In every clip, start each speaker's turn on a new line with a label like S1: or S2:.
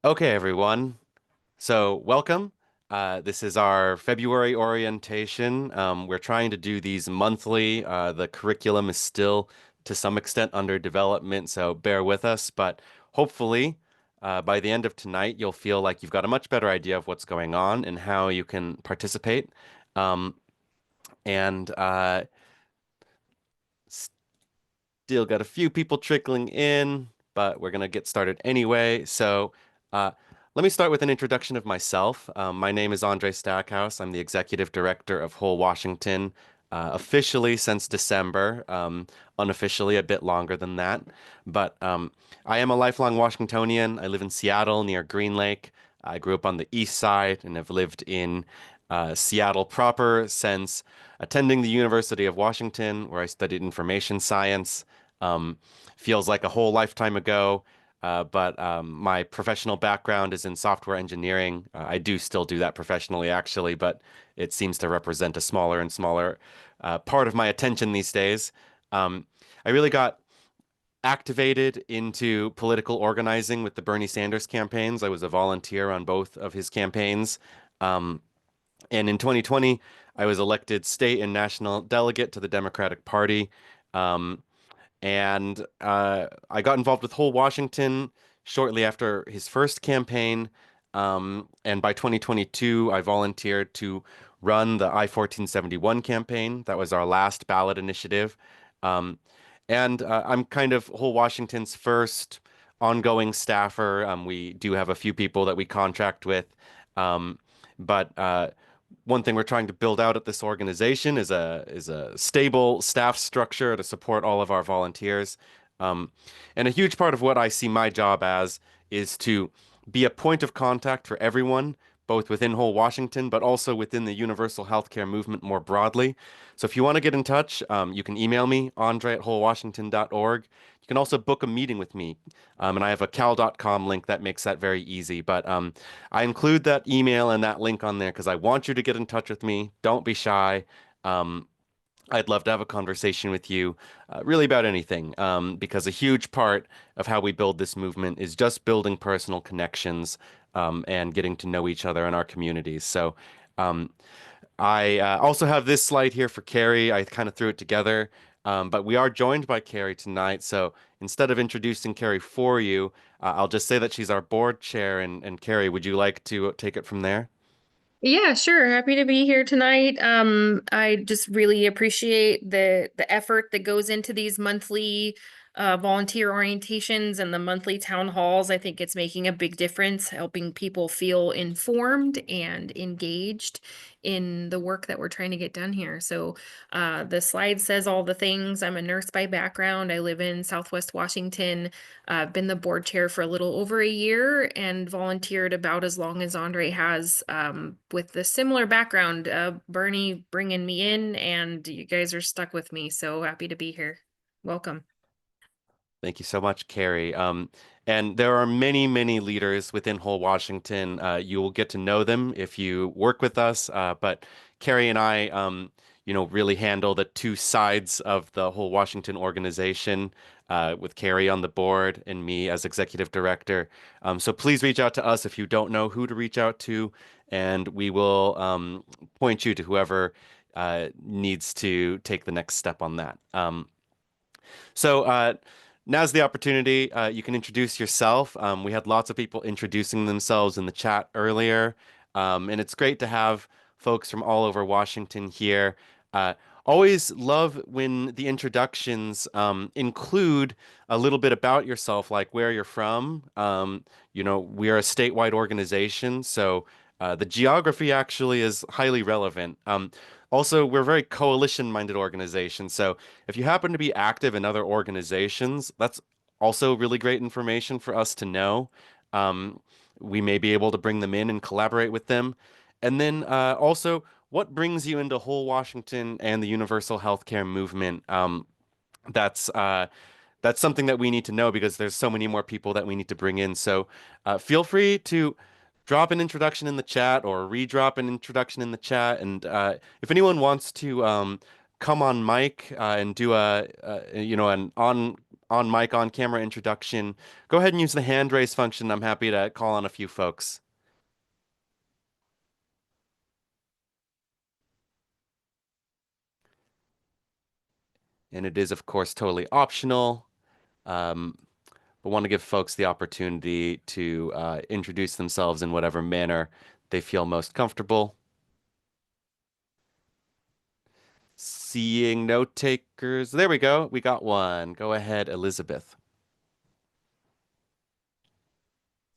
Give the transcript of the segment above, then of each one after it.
S1: Okay, everyone. So, welcome. This is our February orientation. We're trying to do these monthly. The curriculum is still to some extent under development, so bear with us. But hopefully, by the end of tonight, you'll feel like you've got a much better idea of what's going on and how you can participate. Um, and still got a few people trickling in, but we're going to get started anyway. So, let me start with an introduction of myself. My name is Andre Stackhouse. I'm the executive director of Whole Washington, officially since December, unofficially a bit longer than that. But I am a lifelong Washingtonian. I live in Seattle near Green Lake. I grew up on the east side and have lived in Seattle proper since attending the University of Washington, where I studied information science. Um, Feels like a whole lifetime ago, but my professional background is in software engineering. I do still do that professionally, actually, but it seems to represent a smaller and smaller part of my attention these days. I really got activated into political organizing with the Bernie Sanders campaigns. I was a volunteer on both of his campaigns. Um, and in 2020, I was elected state and national delegate to the Democratic Party. Um, and I got involved with Whole Washington shortly after his first campaign. And by 2022, I volunteered to run the I-1471 campaign. That was our last ballot initiative. Um, and I'm kind of Whole Washington's first ongoing staffer. We do have a few people that we contract with. But one thing we're trying to build out at this organization is a stable staff structure to support all of our volunteers. Um, and a huge part of what I see my job as is to be a point of contact for everyone, both within Whole Washington, but also within the universal healthcare movement more broadly. So if you want to get in touch, you can email me, andre@wholewashington.org. You can also book a meeting with me. And I have a cal.com link that makes that very easy. But I include that email and that link on there because I want you to get in touch with me. Don't be shy. Um, I'd love to have a conversation with you, really about anything, because a huge part of how we build this movement is just building personal connections, and getting to know each other in our communities. So, um, I also have this slide here for Carrie. I kind of threw it together, but we are joined by Carrie tonight. So instead of introducing Carrie for you, I'll just say that she's our board chair. And Carrie, would you like to take it from there?
S2: Yeah, sure. Happy to be here tonight. I just really appreciate the effort that goes into these monthly volunteer orientations and the monthly town halls. I think it's making a big difference, helping people feel informed and engaged in the work that we're trying to get done here. So, the slide says all the things. I'm a nurse by background. I live in Southwest Washington. I've been the board chair for a little over a year and volunteered about as long as Andre has, with the similar background. Bernie bringing me in, and you guys are stuck with me. So happy to be here. Welcome.
S1: Thank you so much, Carrie. And there are many, many leaders within Whole Washington. You will get to know them if you work with us. But Carrie and I, really handle the two sides of the Whole Washington organization, with Carrie on the board and me as executive director. So please reach out to us if you don't know who to reach out to, and we will point you to whoever needs to take the next step on that. So now's the opportunity. You can introduce yourself. We had lots of people introducing themselves in the chat earlier, and it's great to have folks from all over Washington here. Uh, Always love when the introductions include a little bit about yourself, like where you're from. We are a statewide organization, so the geography actually is highly relevant. Also, we're a very coalition-minded organization, so if you happen to be active in other organizations, that's also really great information for us to know. Um, we may be able to bring them in and collaborate with them. And then also, what brings you into Whole Washington and the universal healthcare movement? That's uh, that's something that we need to know because there's so many more people that we need to bring in. So feel free to drop an introduction in the chat or redrop an introduction in the chat. And if anyone wants to come on mic and do an on mic, on camera introduction, go ahead and use the hand raise function. I'm happy to call on a few folks. And it is, of course, totally optional. Um, but want to give folks the opportunity to introduce themselves in whatever manner they feel most comfortable. Seeing note takers. There we go. We got one. Go ahead, Elizabeth.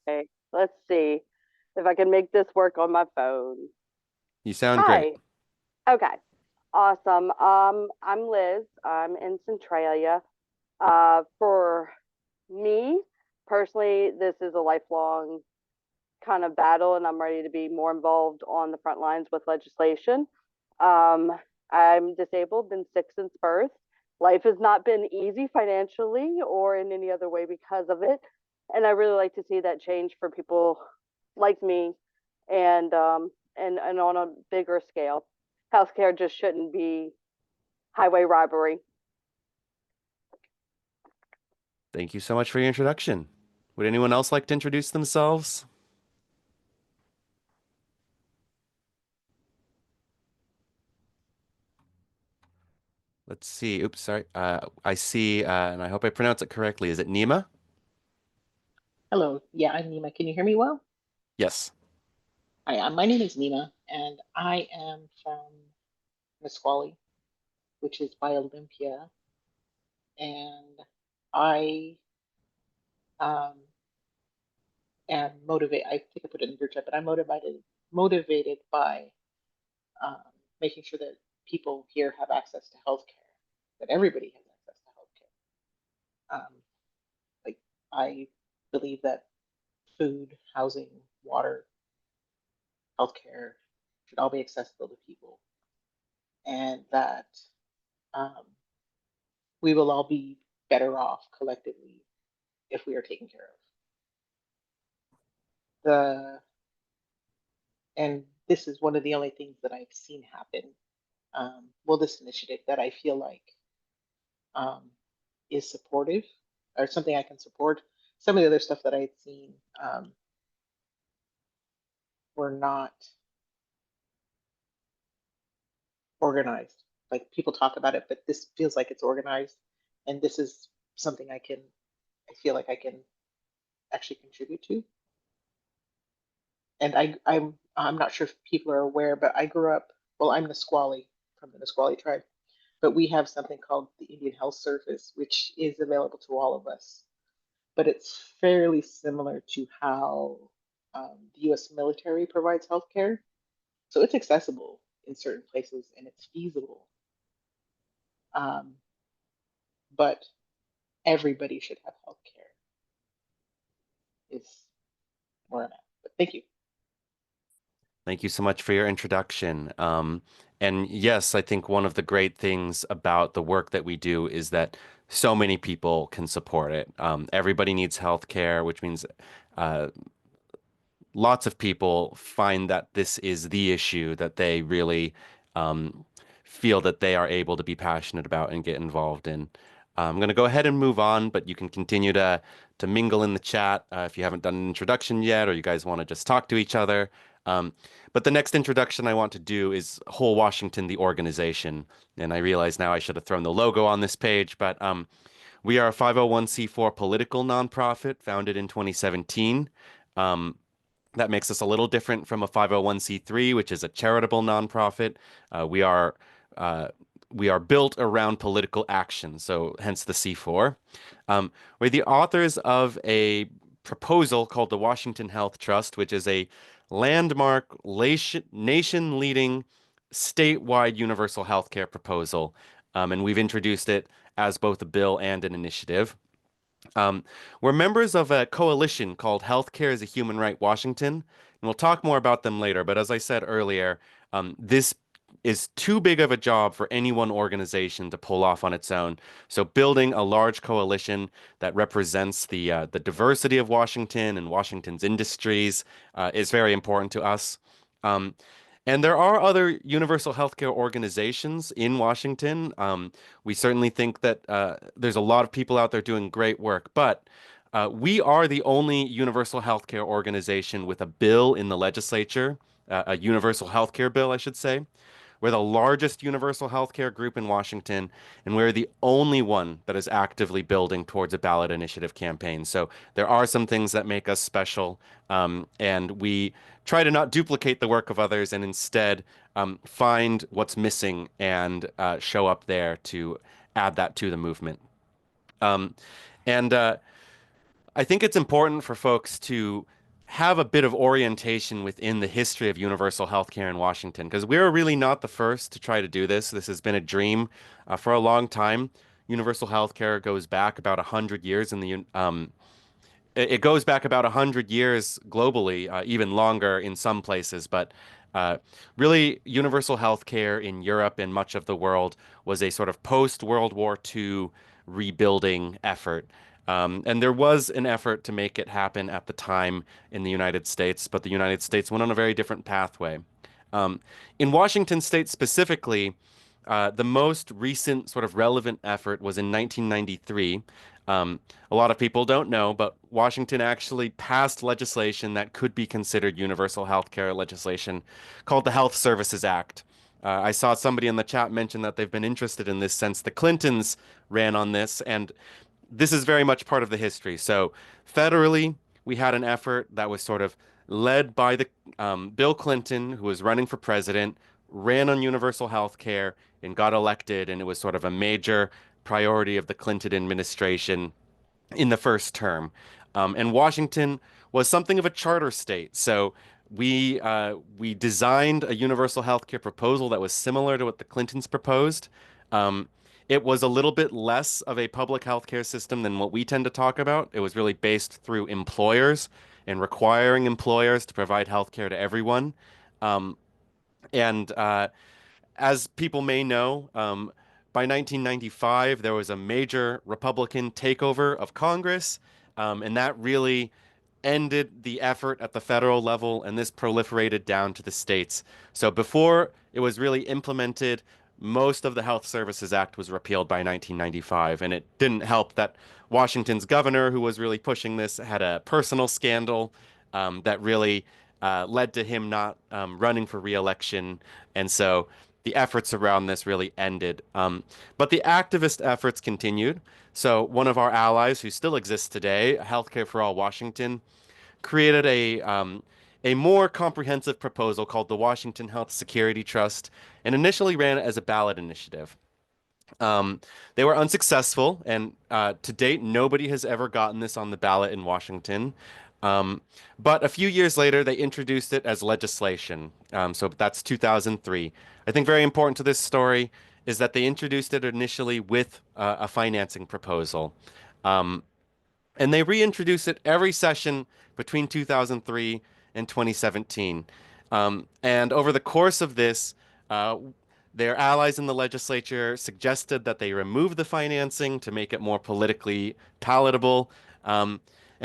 S3: Okay, let's see if I can make this work on my phone.
S1: You sound great.
S3: Hi. Okay. Awesome. I'm Liz. I'm in Centralia. For me personally, this is a lifelong kind of battle, and I'm ready to be more involved on the front lines with legislation. Um, I'm disabled, been sick since birth. Life has not been easy financially or in any other way because of it. And I really like to see that change for people like me and on a bigger scale. Healthcare just shouldn't be highway robbery.
S1: Thank you so much for your introduction. Would anyone else like to introduce themselves? Let's see. Oops, sorry. I see, and I hope I pronounce it correctly. Is it Nima?
S4: Hello. Yeah, I'm Nima. Can you hear me well?
S1: Yes.
S4: Hi, my name is Nima, and I am from Nisqually, which is by Olympia. And I um, am motivated. I think I put it in the group chat, but I'm motivated by um, making sure that people here have access to healthcare, that everybody has access to healthcare. Like I believe that food, housing, water, healthcare should all be accessible to people, and that um, we will all be better off collectively if we are taken care of. The and this is one of the only things that I've seen happen. Well, this initiative that I feel like um, is supportive or something I can support. Some of the other stuff that I've seen were not organized. Like people talk about it, but this feels like it's organized, and this is something I feel like I can actually contribute to. And I'm not sure if people are aware, but I grew up. Well, I'm Nisqually from the Nisqually tribe, but we have something called the Indian Health Service, which is available to all of us. But it's fairly similar to how the U.S. military provides healthcare, so it's accessible in certain places and it's feasible. Um, but everybody should have healthcare. Is where I'm at. But thank you.
S1: Thank you so much for your introduction. And yes, I think one of the great things about the work that we do is that so many people can support it. Everybody needs healthcare, which means uh, lots of people find that this is the issue that they really um, feel that they are able to be passionate about and get involved in. I'm going to go ahead and move on, but you can continue to mingle in the chat if you haven't done an introduction yet, or you guys want to just talk to each other. Um, but the next introduction I want to do is Whole Washington, the organization. And I realize now I should have thrown the logo on this page, but we are a 501c4 political nonprofit founded in 2017. Um, that makes us a little different from a 501c3, which is a charitable nonprofit. Uh, we are uh, we are built around political action, so hence the C4. We're the authors of a proposal called the Washington Health Trust, which is a landmark nation-leading statewide universal health care proposal. And we've introduced it as both a bill and an initiative. Um, we're members of a coalition called Healthcare is a Human Right Washington, and we'll talk more about them later. But as I said earlier, this is too big of a job for any one organization to pull off on its own. So building a large coalition that represents the diversity of Washington and Washington's industries is very important to us. Um, And there are other universal healthcare organizations in Washington. We certainly think that there's a lot of people out there doing great work, but we are the only universal healthcare organization with a bill in the legislature, a universal healthcare bill, I should say. We're the largest universal healthcare group in Washington, and we're the only one that is actively building towards a ballot initiative campaign. So there are some things that make us special, and we try to not duplicate the work of others and instead find what's missing and show up there to add that to the movement. Um, and I think it's important for folks to have a bit of orientation within the history of universal healthcare in Washington, because we're really not the first to try to do this. This has been a dream for a long time. Universal healthcare goes back about 100 years in it goes back about 100 years globally, even longer in some places, but uh, really universal healthcare in Europe and much of the world was a sort of post-World War II rebuilding effort. And there was an effort to make it happen at the time in the United States, but the United States went on a very different pathway. In Washington state specifically, the most recent sort of relevant effort was in 1993. A lot of people don't know, but Washington actually passed legislation that could be considered universal health care legislation called the Health Services Act. I saw somebody in the chat mention that they've been interested in this since the Clintons ran on this, and this is very much part of the history. So federally, we had an effort that was sort of led by the Bill Clinton, who was running for president, ran on universal health care and got elected, and it was sort of a major priority of the Clinton administration in the first term. And Washington was something of a charter state. So we designed a universal health care proposal that was similar to what the Clintons proposed. Um, it was a little bit less of a public healthcare system than what we tend to talk about. It was really based through employers and requiring employers to provide healthcare to everyone. Um, and as people may know, by 1995, there was a major Republican takeover of Congress, and that really ended the effort at the federal level, and this proliferated down to the states. So before it was really implemented, most of the Health Services Act was repealed by 1995, and it didn't help that Washington's governor, who was really pushing this, had a personal scandal that really led to him not running for re-election, and so the efforts around this really ended. But the activist efforts continued. So one of our allies, who still exists today, Healthcare for All Washington, created a more comprehensive proposal called the Washington Health Security Trust, and initially ran it as a ballot initiative. They were unsuccessful, and to date, nobody has ever gotten this on the ballot in Washington. But a few years later, they introduced it as legislation. So that's 2003. I think very important to this story is that they introduced it initially with a financing proposal. And they reintroduced it every session between 2003 and 2017. And over the course of this, their allies in the legislature suggested that they remove the financing to make it more politically palatable. And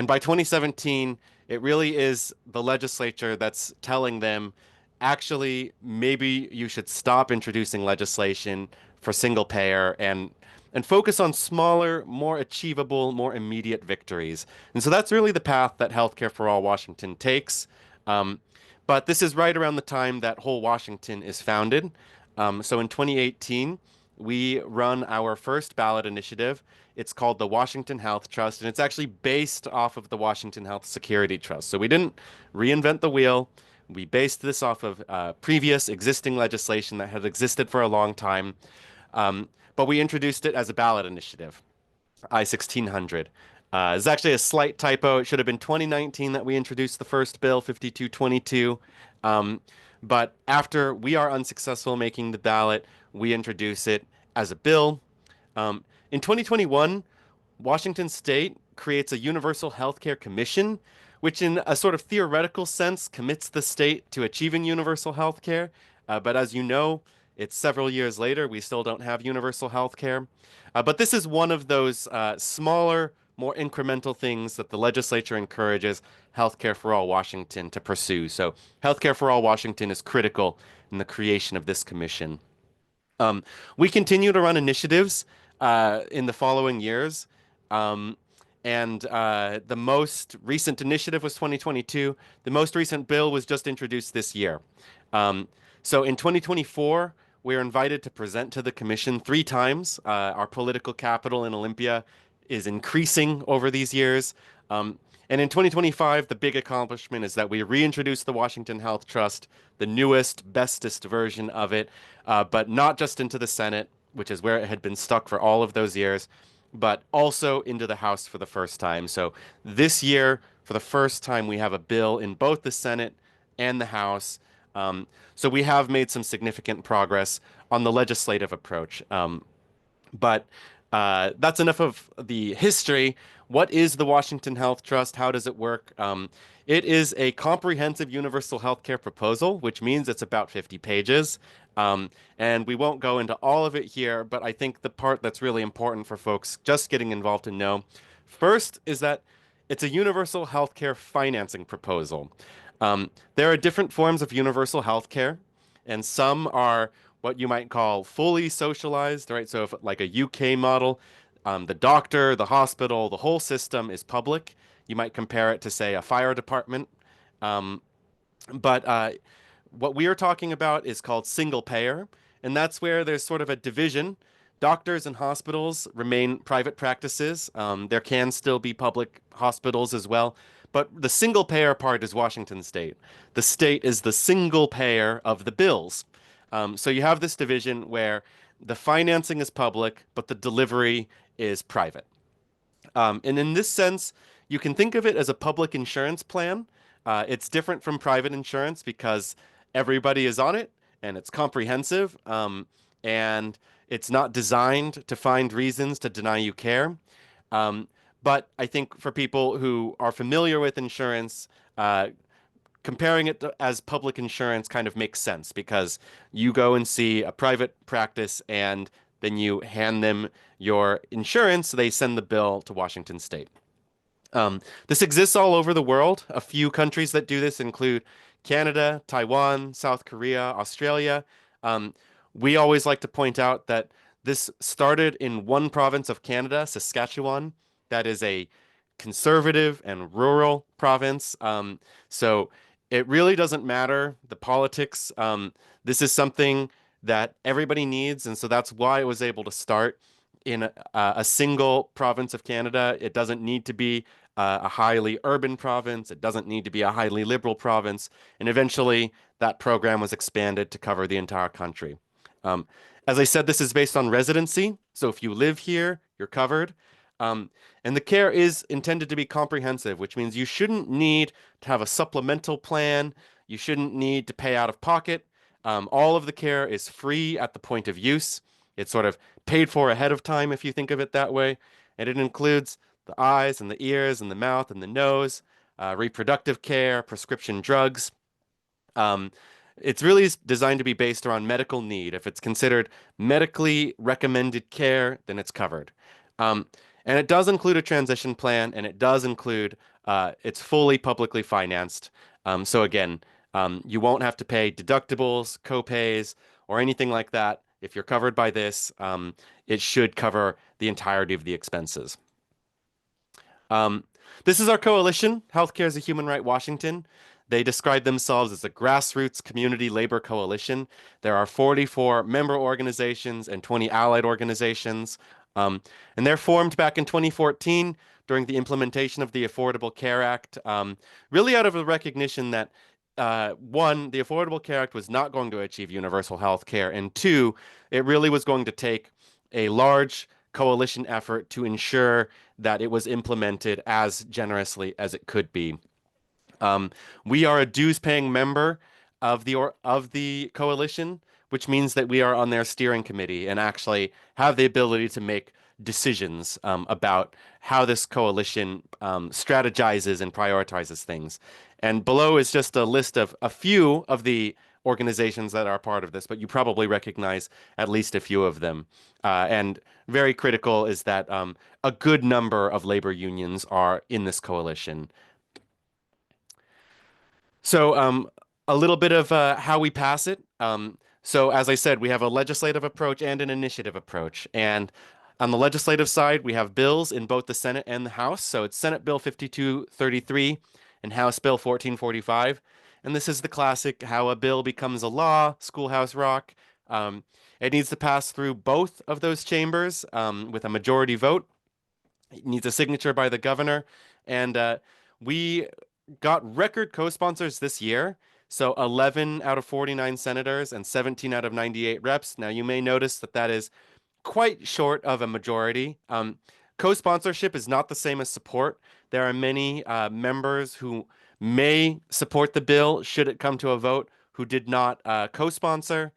S1: by 2017, it really is the legislature that's telling them, actually, maybe you should stop introducing legislation for single payer and focus on smaller, more achievable, more immediate victories. And so that's really the path that Healthcare for All Washington takes. But this is right around the time that Whole Washington is founded. So in 2018, we run our first ballot initiative. It's called the Washington Health Trust, and it's actually based off of the Washington Health Security Trust. So we didn't reinvent the wheel. We based this off of previous existing legislation that had existed for a long time. But we introduced it as a ballot initiative, I-1600. It's actually a slight typo. It should have been 2019 that we introduced the first bill, 5222. But after we are unsuccessful making the ballot, we introduce it as a bill. In 2021, Washington State creates a Universal Healthcare Commission, which in a sort of theoretical sense commits the state to achieving universal healthcare. But as you know, it's several years later. We still don't have universal health care. But this is one of those smaller, more incremental things that the legislature encourages Healthcare for All Washington to pursue. So Healthcare for All Washington is critical in the creation of this commission. We continue to run initiatives in the following years. The most recent initiative was 2022. The most recent bill was just introduced this year. So in 2024, we're invited to present to the commission 3 times. Our political capital in Olympia is increasing over these years. And in 2025, the big accomplishment is that we reintroduced the Washington Health Trust, the newest, bestest version of it, but not just into the Senate, which is where it had been stuck for all of those years, but also into the House for the first time. So this year, for the first time, we have a bill in both the Senate and the House. So we have made some significant progress on the legislative approach. But that's enough of the history. What is the Washington Health Trust? How does it work? It is a comprehensive universal healthcare proposal, which means it's about 50 pages. And we won't go into all of it here, but I think the part that's really important for folks just getting involved to know first is that it's a universal healthcare financing proposal. There are different forms of universal healthcare, and some are what you might call fully socialized, right? So if like a UK model, the doctor, the hospital, the whole system is public. You might compare it to, say, a fire department. But what we are talking about is called single payer, and that's where there's sort of a division. Doctors and hospitals remain private practices. There can still be public hospitals as well, but the single payer part is Washington State. The state is the single payer of the bills. So you have this division where the financing is public, but the delivery is private. And in this sense, you can think of it as a public insurance plan. It's different from private insurance because everybody is on it and it's comprehensive, and it's not designed to find reasons to deny you care. But I think for people who are familiar with insurance, comparing it as public insurance kind of makes sense because you go and see a private practice and then you hand them your insurance. They send the bill to Washington State. This exists all over the world. A few countries that do this include Canada, Taiwan, South Korea, Australia. We always like to point out that this started in one province of Canada, Saskatchewan. That is a conservative and rural province. So it really doesn't matter the politics. This is something that everybody needs, and so that's why it was able to start in a single province of Canada. It doesn't need to be a highly urban province. It doesn't need to be a highly liberal province. And eventually, that program was expanded to cover the entire country. As I said, this is based on residency. So if you live here, you're covered. And the care is intended to be comprehensive, which means you shouldn't need to have a supplemental plan. You shouldn't need to pay out of pocket. All of the care is free at the point of use. It's sort of paid for ahead of time, if you think of it that way. And it includes the eyes and the ears and the mouth and the nose, reproductive care, prescription drugs. It's really designed to be based around medical need. If it's considered medically recommended care, then it's covered. And it does include a transition plan, and it does include, it's fully publicly financed. So again, you won't have to pay deductibles, copays, or anything like that. If you're covered by this, it should cover the entirety of the expenses. This is our coalition, Healthcare is a Human Right Washington. They describe themselves as a grassroots community labor coalition. There are 44 member organizations and 20 allied organizations. And they're formed back in 2014 during the implementation of the Affordable Care Act, really out of a recognition that, one, the Affordable Care Act was not going to achieve universal health care, and two, it really was going to take a large coalition effort to ensure that it was implemented as generously as it could be. We are a dues-paying member of the coalition, which means that we are on their steering committee and actually have the ability to make decisions about how this coalition strategizes and prioritizes things. And below is just a list of a few of the organizations that are part of this, but you probably recognize at least a few of them. And very critical is that a good number of labor unions are in this coalition. So, a little bit of how we pass it. So, as I said, we have a legislative approach and an initiative approach. And on the legislative side, we have bills in both the Senate and the House. So, it's Senate Bill 5233 and House Bill 1445. And this is the classic how a bill becomes a law, schoolhouse rock. It needs to pass through both of those chambers with a majority vote. It needs a signature by the governor. And we got record co-sponsors this year. So 11 out of 49 senators and 17 out of 98 reps. Now, you may notice that that is quite short of a majority. Co-sponsorship is not the same as support. There are many members who may support the bill should it come to a vote who did not co-sponsor.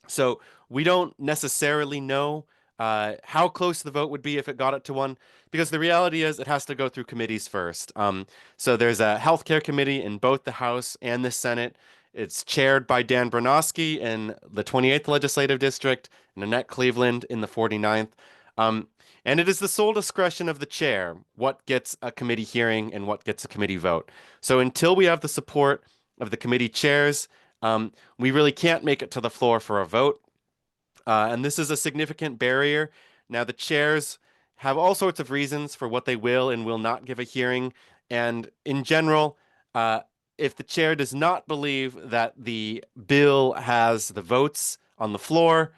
S1: So we don't necessarily know how close the vote would be if it got it to one, because the reality is it has to go through committees first. So there's a healthcare committee in both the House and the Senate. It's chaired by Dan Bronowski in the 28th Legislative District, Nanette Cleveland in the 49th. And it is the sole discretion of the chair what gets a committee hearing and what gets a committee vote. So until we have the support of the committee chairs, we really can't make it to the floor for a vote. And this is a significant barrier. Now, the chairs have all sorts of reasons for what they will and will not give a hearing. And in general, if the chair does not believe that the bill has the votes on the floor,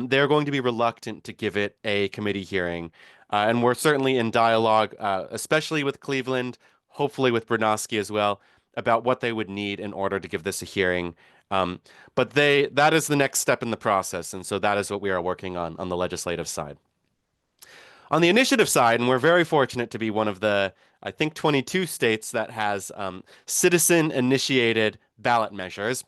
S1: they're going to be reluctant to give it a committee hearing. And we're certainly in dialogue, especially with Cleveland, hopefully with Bronowski as well, about what they would need in order to give this a hearing. But that is the next step in the process, and so that is what we are working on the legislative side. On the initiative side, and we're very fortunate to be one of the, I think, 22 states that has citizen-initiated ballot measures,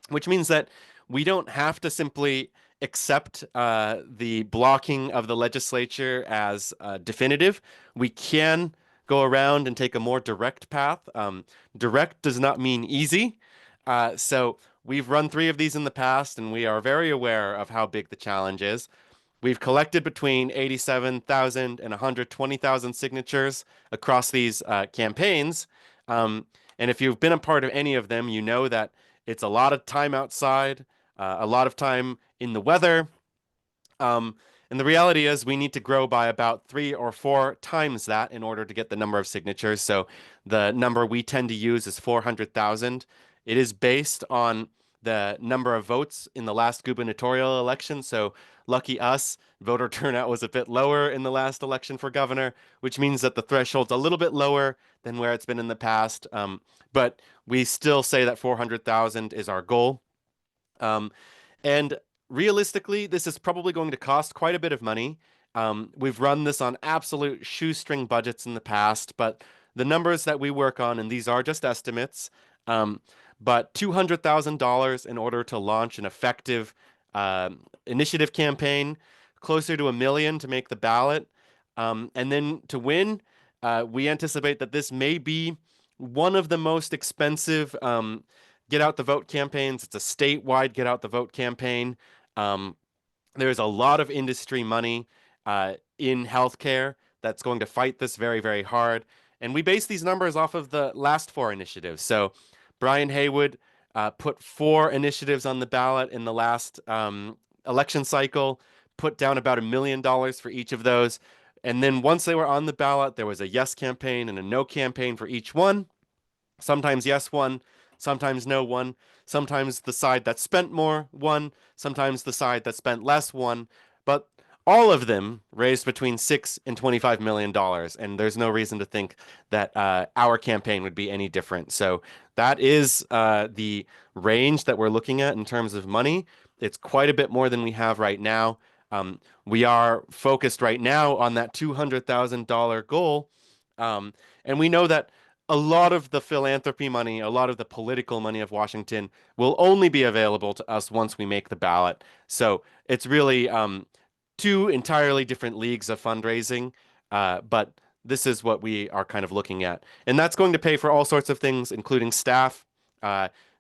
S1: which means that we don't have to simply accept the blocking of the legislature as definitive. We can go around and take a more direct path. Direct does not mean easy. So we've run 3 of these in the past, and we are very aware of how big the challenge is. We've collected between 87,000 and 120,000 signatures across these campaigns. And if you've been a part of any of them, you know that it's a lot of time outside, a lot of time in the weather. And the reality is we need to grow by about 3 or 4 times that in order to get the number of signatures. So the number we tend to use is 400,000. It is based on the number of votes in the last gubernatorial election. So lucky us, voter turnout was a bit lower in the last election for governor, which means that the threshold's a little bit lower than where it's been in the past. But we still say that 400,000 is our goal. And realistically, this is probably going to cost quite a bit of money. We've run this on absolute shoestring budgets in the past, but the numbers that we work on, and these are just estimates, but $200,000 in order to launch an effective initiative campaign, closer to $1 million to make the ballot. And then to win, we anticipate that this may be one of the most expensive get out the vote campaigns. It's a statewide get out the vote campaign. There's a lot of industry money in healthcare that's going to fight this very, very hard. And we base these numbers off of the last 4 initiatives. So Brian Haywood put 4 initiatives on the ballot in the last election cycle, put down about $1 million for each of those. And then once they were on the ballot, there was a yes campaign and a no campaign for each one. Sometimes yes won, sometimes no won. Sometimes the side that spent more won, sometimes the side that spent less won. But all of them raised between $6 and $25 million, and there's no reason to think that our campaign would be any different. So that is the range that we're looking at in terms of money. It's quite a bit more than we have right now. We are focused right now on that $200,000 goal, and we know that a lot of the philanthropy money, a lot of the political money of Washington will only be available to us once we make the ballot. So it's really 2 entirely different leagues of fundraising, but this is what we are kind of looking at. And that's going to pay for all sorts of things, including staff.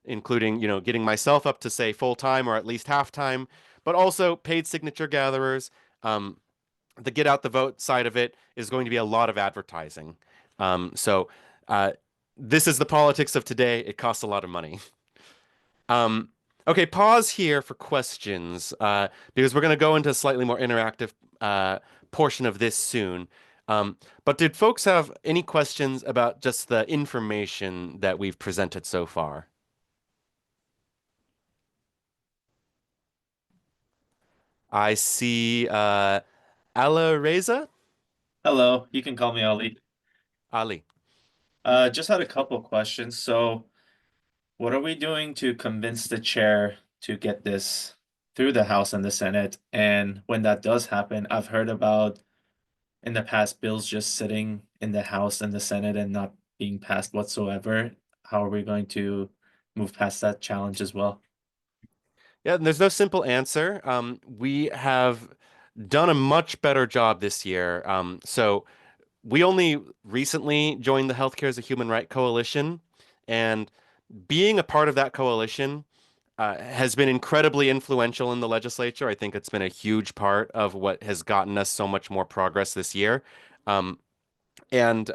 S1: including, getting myself up to say full time or at least half time, but also paid signature gatherers. The get out the vote side of it is going to be a lot of advertising. So this is the politics of today. It costs a lot of money. Okay, pause here for questions because we're going to go into a slightly more interactive portion of this soon. But did folks have any questions about just the information that we've presented so far? I see Ala Reza?
S5: Hello, you can call me Ali.
S1: Ali.
S5: Just had a couple questions. So, what are we doing to convince the chair to get this through the House and the Senate? And when that does happen, I've heard about in the past bills just sitting in the House and the Senate and not being passed whatsoever. How are we going to move past that challenge as well?
S1: Yeah, and there's no simple answer. We have done a much better job this year. So we only recently joined the Healthcare as a Human Right Coalition, and being a part of that coalition has been incredibly influential in the legislature. I think it's been a huge part of what has gotten us so much more progress this year. Um, and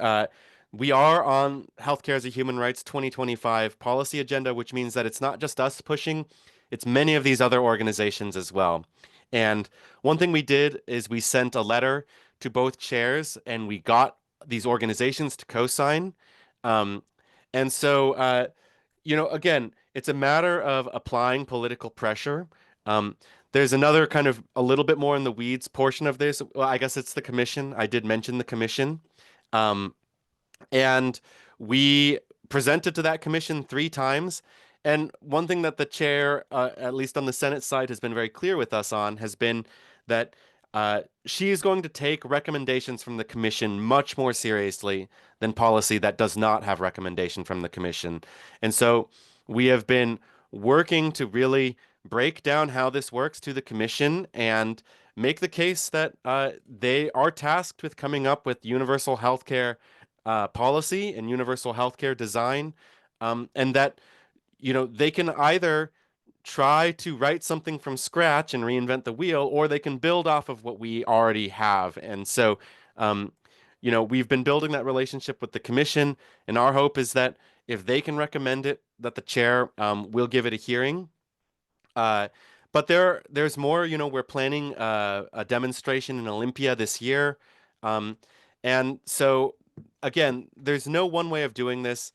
S1: we are on Healthcare as a Human Rights 2025 policy agenda, which means that it's not just us pushing, it's many of these other organizations as well. And one thing we did is we sent a letter to both chairs and we got these organizations to co-sign. And so, again, it's a matter of applying political pressure. There's another kind of a little bit more in the weeds portion of this. Well, I guess it's the commission. I did mention the commission. Um, and we presented to that commission 3 times. And one thing that the chair, at least on the Senate side, has been very clear with us on has been that she is going to take recommendations from the commission much more seriously than policy that does not have recommendation from the commission. And so we have been working to really break down how this works to the commission and make the case that they are tasked with coming up with universal healthcare policy and universal healthcare design, and that they can either try to write something from scratch and reinvent the wheel, or they can build off of what we already have. And so, we've been building that relationship with the commission, and our hope is that if they can recommend it, that the chair will give it a hearing. But there's more. We're planning a demonstration in Olympia this year, and so again, there's no one way of doing this.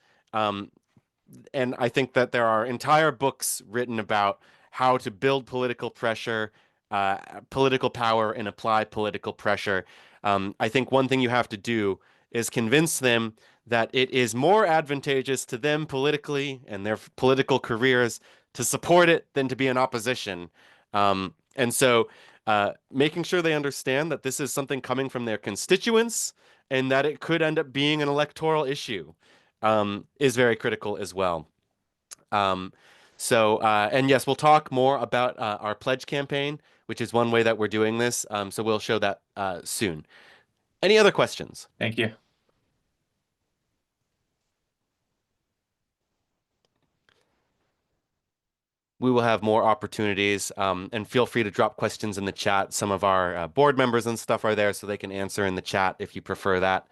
S1: And I think that there are entire books written about how to build political pressure, political power, and apply political pressure. I think one thing you have to do is convince them that it is more advantageous to them politically and their political careers to support it than to be in opposition. And so making sure they understand that this is something coming from their constituents and that it could end up being an electoral issue is very critical as well. And yes, we'll talk more about our pledge campaign, which is one way that we're doing this. So we'll show that soon. Any other questions?
S5: Thank you.
S1: We will have more opportunities, and feel free to drop questions in the chat. Some of our board members and stuff are there, so they can answer in the chat if you prefer that.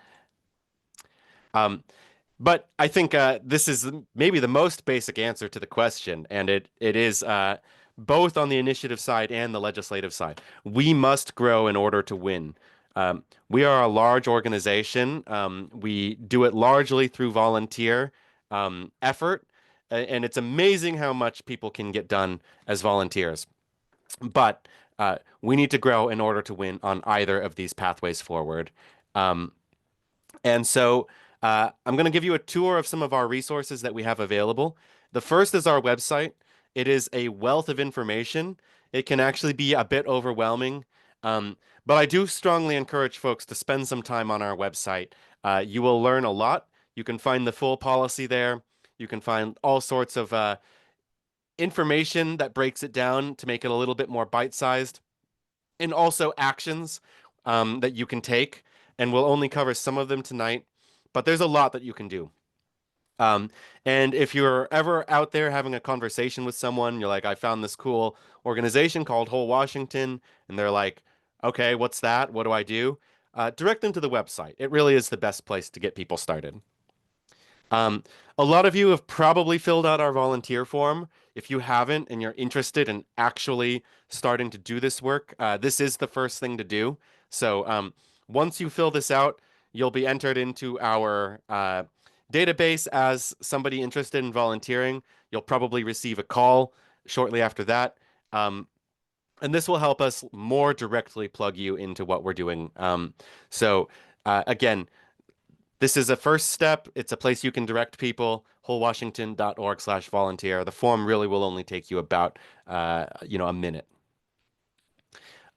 S1: But I think this is maybe the most basic answer to the question, and it is both on the initiative side and the legislative side. We must grow in order to win. We are a large organization. We do it largely through volunteer effort, and it's amazing how much people can get done as volunteers. But we need to grow in order to win on either of these pathways forward. And so I'm going to give you a tour of some of our resources that we have available. The first is our website. It is a wealth of information. It can actually be a bit overwhelming, but I do strongly encourage folks to spend some time on our website. You will learn a lot. You can find the full policy there. You can find all sorts of information that breaks it down to make it a little bit more bite-sized, and also actions that you can take. And we'll only cover some of them tonight, but there's a lot that you can do. Um, and if you're ever out there having a conversation with someone, you're like, I found this cool organization called Whole Washington, and they're like, okay, what's that? What do I do? Direct them to the website. It really is the best place to get people started. Um, a lot of you have probably filled out our volunteer form. If you haven't and you're interested in actually starting to do this work, this is the first thing to do. So once you fill this out, you'll be entered into our database as somebody interested in volunteering. You'll probably receive a call shortly after that. And this will help us more directly plug you into what we're doing. Again, this is a first step. It's a place you can direct people, wholewashington.org/volunteer. The form really will only take you about, a minute.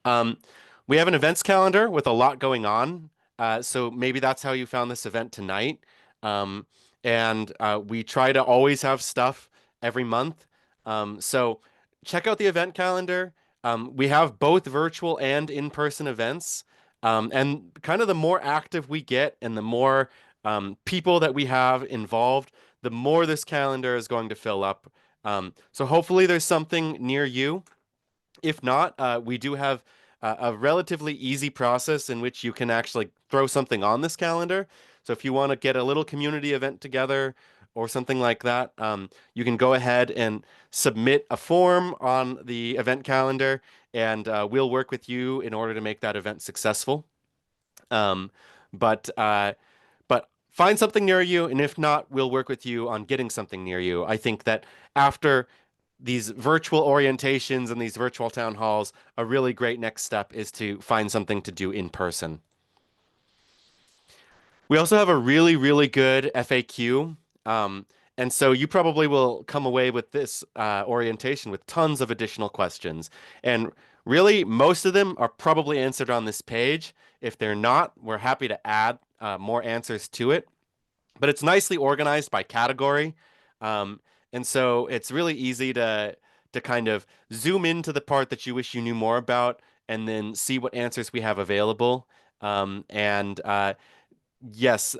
S1: We have an events calendar with a lot going on. So maybe that's how you found this event tonight. We try to always have stuff every month. So check out the event calendar. We have both virtual and in-person events. And kind of the more active we get and the more people that we have involved, the more this calendar is going to fill up. So hopefully there's something near you. If not, we do have a relatively easy process in which you can actually throw something on this calendar. So if you want to get a little community event together or something like that, you can go ahead and submit a form on the event calendar, and we'll work with you in order to make that event successful. Um, but uh, but find something near you, and if not, we'll work with you on getting something near you. I think that after these virtual orientations and these virtual town halls, a really great next step is to find something to do in person. We also have a really, really good FAQ. And so you probably will come away with this orientation with tons of additional questions. And really, most of them are probably answered on this page. If they're not, we're happy to add more answers to it. But it's nicely organized by category. And so it's really easy to kind of zoom into the part that you wish you knew more about and then see what answers we have available. Yes,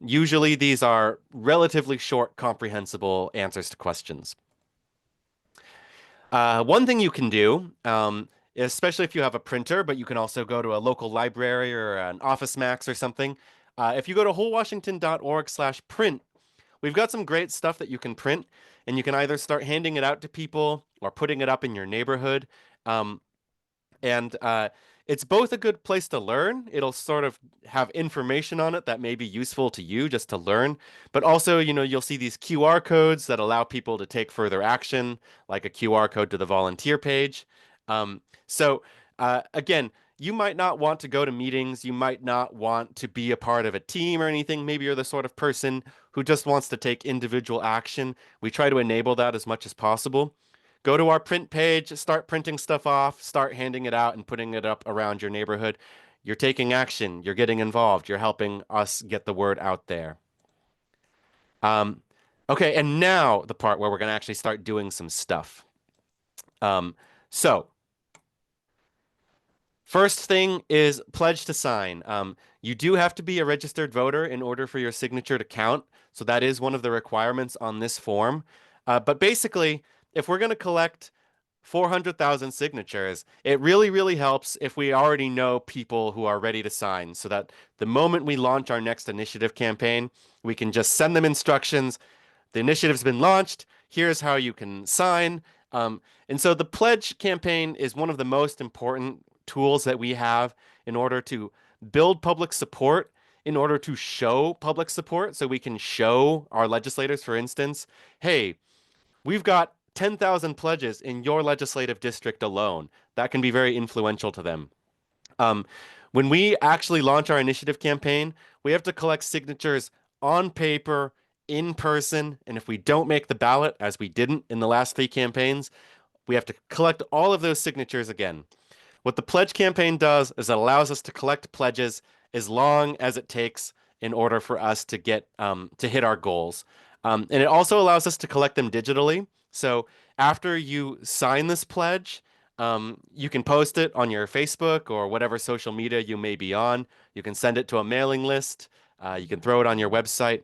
S1: usually these are relatively short, comprehensible answers to questions. One thing you can do, especially if you have a printer, but you can also go to a local library or an Office Max or something. If you go to wholewashington.org/print, we've got some great stuff that you can print, and you can either start handing it out to people or putting it up in your neighborhood. It's both a good place to learn. It'll sort of have information on it that may be useful to you just to learn. But also, you'll see these QR codes that allow people to take further action, like a QR code to the volunteer page. Again, you might not want to go to meetings. You might not want to be a part of a team or anything. Maybe you're the sort of person who just wants to take individual action. We try to enable that as much as possible. Go to our print page, start printing stuff off, start handing it out and putting it up around your neighborhood. You're taking action, you're getting involved, you're helping us get the word out there. Okay, and now the part where we're going to actually start doing some stuff. First thing is pledge to sign. You do have to be a registered voter in order for your signature to count. So that is one of the requirements on this form. But basically, if we're going to collect 400,000 signatures, it really, really helps if we already know people who are ready to sign so that the moment we launch our next initiative campaign, we can just send them instructions. The initiative's been launched. Here's how you can sign. And so the pledge campaign is one of the most important tools that we have in order to build public support, in order to show public support. So we can show our legislators, for instance, hey, we've got 10,000 pledges in your legislative district alone. That can be very influential to them. When we actually launch our initiative campaign, we have to collect signatures on paper, in person, and if we don't make the ballot, as we didn't in the last 3 campaigns, we have to collect all of those signatures again. What the pledge campaign does is it allows us to collect pledges as long as it takes in order for us to get to hit our goals. And it also allows us to collect them digitally. So after you sign this pledge, you can post it on your Facebook or whatever social media you may be on. You can send it to a mailing list. You can throw it on your website.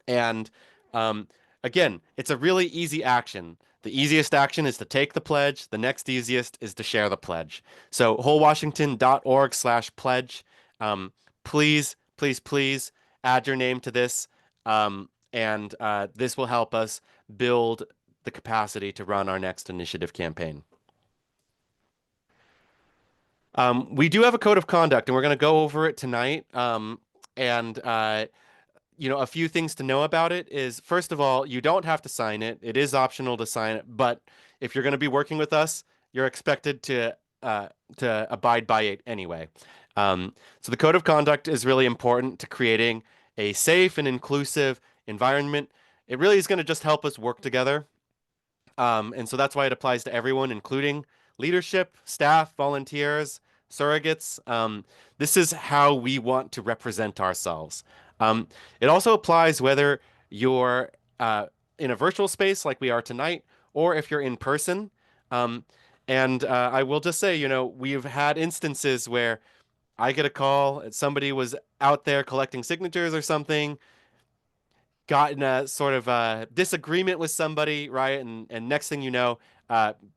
S1: And Um, Again, it's a really easy action. The easiest action is to take the pledge. The next easiest is to share the pledge. So wholewashington.org/pledge. Please, please, please add your name to this. And this will help us build the capacity to run our next initiative campaign. We do have a code of conduct, and we're going to go over it tonight. And a few things to know about it is, first of all, you don't have to sign it. It is optional to sign it, but if you're going to be working with us, you're expected to abide by it anyway. So the code of conduct is really important to creating a safe and inclusive environment. It really is going to just help us work together. And so that's why it applies to everyone, including leadership, staff, volunteers, surrogates. This is how we want to represent ourselves. It also applies whether you're in a virtual space like we are tonight, or if you're in person. And I will just say, we've had instances where I get a call, somebody was out there collecting signatures or something, got in a sort of disagreement with somebody, right? And next thing you know,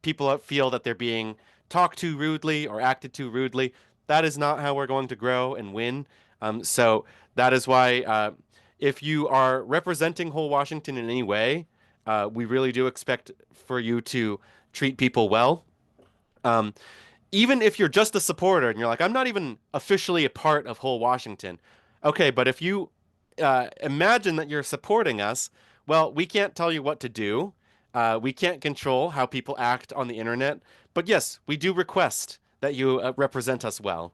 S1: people feel that they're being talked to rudely or acted to rudely. That is not how we're going to grow and win. So that is why if you are representing Whole Washington in any way, we really do expect for you to treat people well. Even if you're just a supporter and you're like, I'm not even officially a part of Whole Washington. Okay, but if you imagine that you're supporting us, well, we can't tell you what to do. We can't control how people act on the internet. But yes, we do request that you represent us well.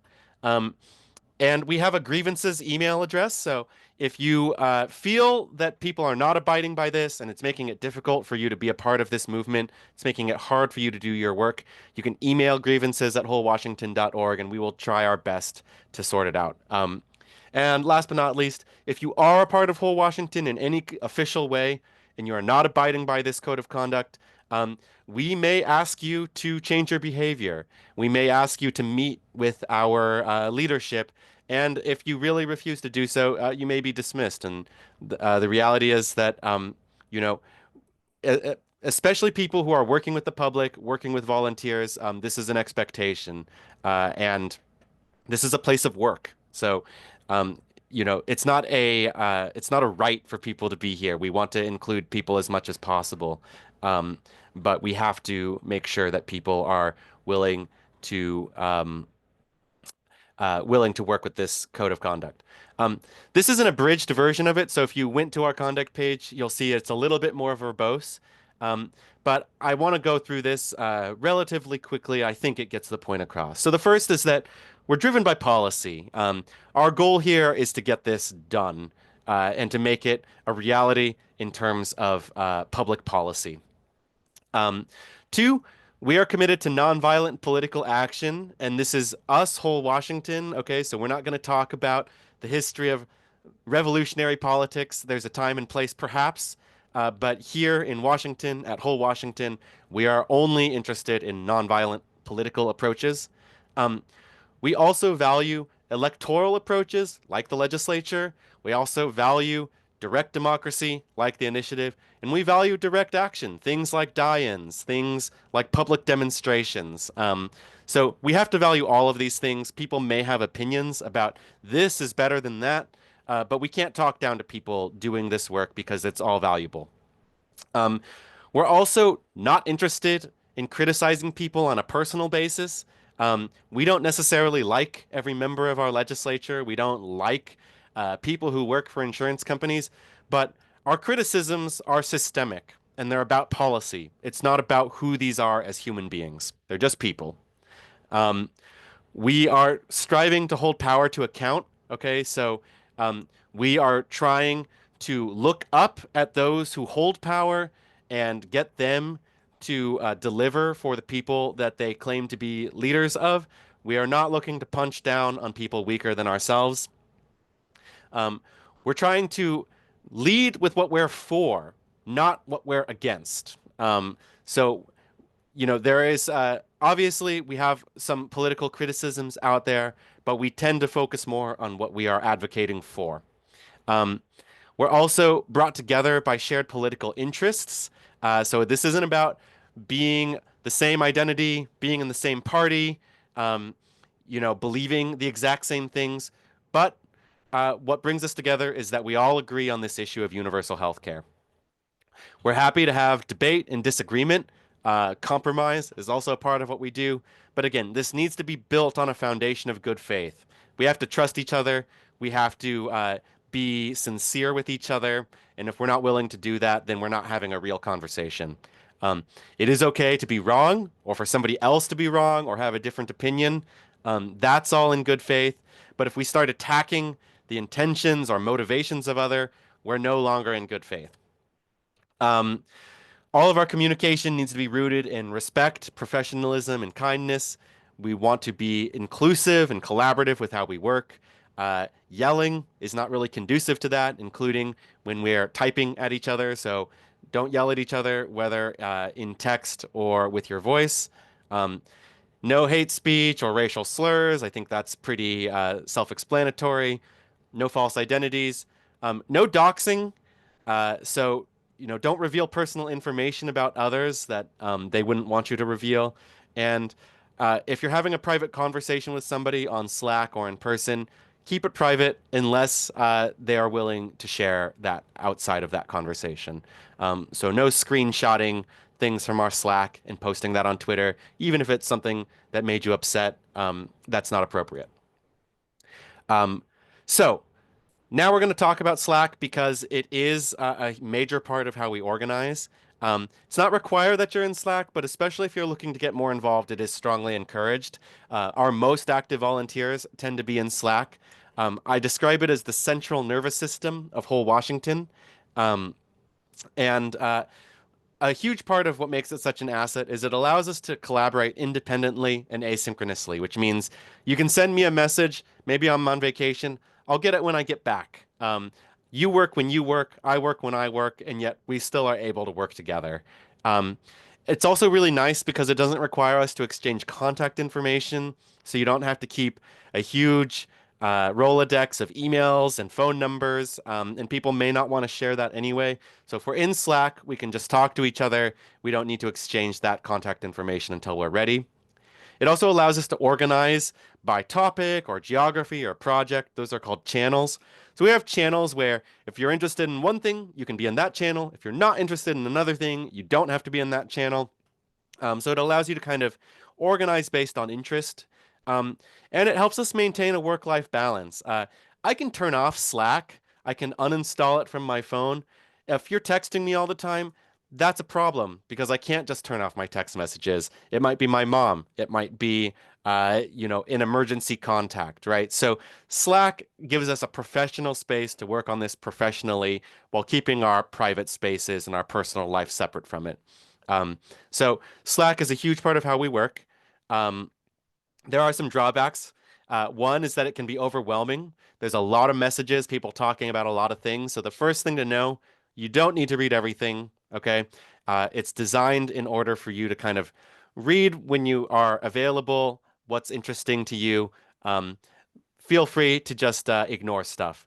S1: And we have a grievances email address. So if you feel that people are not abiding by this and it's making it difficult for you to be a part of this movement, it's making it hard for you to do your work, you can email grievances@wholewashington.org and we will try our best to sort it out. And last but not least, if you are a part of Whole Washington in any official way and you are not abiding by this code of conduct, we may ask you to change your behavior. We may ask you to meet with our leadership. And if you really refuse to do so, you may be dismissed. And the reality is that, you know, especially people who are working with the public, working with volunteers, this is an expectation. And this is a place of work. So, it's not a right for people to be here. We want to include people as much as possible. But we have to make sure that people are willing to work with this code of conduct. This is an abridged version of it, so if you went to our conduct page, you'll see it's a little bit more verbose. But I want to go through this relatively quickly. I think it gets the point across. So the first is that we're driven by policy. Our goal here is to get this done and to make it a reality in terms of public policy. Two, we are committed to nonviolent political action, and this is us, Whole Washington. Okay, so we're not going to talk about the history of revolutionary politics. There's a time and place, perhaps, but here in Washington, at Whole Washington, we are only interested in nonviolent political approaches. We also value electoral approaches, like the legislature. We also value direct democracy, like the initiative, and we value direct action, things like die-ins, things like public demonstrations. So we have to value all of these things. People may have opinions about this is better than that, but we can't talk down to people doing this work because it's all valuable. We're also not interested in criticizing people on a personal basis. We don't necessarily like every member of our legislature. We don't like people who work for insurance companies, but our criticisms are systemic and they're about policy. It's not about who these are as human beings. They're just people. We are striving to hold power to account. Okay, so we are trying to look up at those who hold power and get them to deliver for the people that they claim to be leaders of. We are not looking to punch down on people weaker than ourselves. We're trying to lead with what we're for, not what we're against. So, there is obviously we have some political criticisms out there, but we tend to focus more on what we are advocating for. We're also brought together by shared political interests. So this isn't about being the same identity, being in the same party, um, believing the exact same things. But what brings us together is that we all agree on this issue of universal health care. We're happy to have debate and disagreement. Compromise is also a part of what we do. But again, this needs to be built on a foundation of good faith. We have to trust each other. We have to be sincere with each other. And if we're not willing to do that, then we're not having a real conversation. It is okay to be wrong, or for somebody else to be wrong, or have a different opinion. That's all in good faith. But if we start attacking the intentions or motivations of other, we're no longer in good faith. Um, all of our communication needs to be rooted in respect, professionalism, and kindness. We want to be inclusive and collaborative with how we work. Yelling is not really conducive to that, including when we're typing at each other. So don't yell at each other, whether in text or with your voice. No hate speech or racial slurs. I think that's pretty self-explanatory. No false identities. No doxing. So, don't reveal personal information about others that they wouldn't want you to reveal. And if you're having a private conversation with somebody on Slack or in person, keep it private unless they are willing to share that outside of that conversation. So no screenshotting things from our Slack and posting that on Twitter, even if it's something that made you upset. That's not appropriate. So now we're going to talk about Slack because it is a major part of how we organize. It's not required that you're in Slack, but especially if you're looking to get more involved, it is strongly encouraged. Our most active volunteers tend to be in Slack. I describe it as the central nervous system of whole Washington. And a huge part of what makes it such an asset is it allows us to collaborate independently and asynchronously, which means you can send me a message, maybe I'm on vacation, I'll get it when I get back. You work when you work, I work when I work, and yet we still are able to work together. It's also really nice because it doesn't require us to exchange contact information, so you don't have to keep a huge Rolodex of emails and phone numbers, and people may not want to share that anyway. So if we're in Slack, we can just talk to each other. We don't need to exchange that contact information until we're ready. It also allows us to organize by topic or geography or project. Those are called channels. So we have channels where if you're interested in one thing, you can be in that channel. If you're not interested in another thing, you don't have to be in that channel. So it allows you to kind of organize based on interest. And it helps us maintain a work-life balance. I can turn off Slack. I can uninstall it from my phone. If you're texting me all the time, that's a problem because I can't just turn off my text messages. It might be my mom. It might be, an emergency contact, right? So Slack gives us a professional space to work on this professionally while keeping our private spaces and our personal life separate from it. So Slack is a huge part of how we work. There are some drawbacks. One is that it can be overwhelming. There's a lot of messages, people talking about a lot of things. So the first thing to know, you don't need to read everything, okay? It's designed in order for you to kind of read when you are available, what's interesting to you. Feel free to just ignore stuff.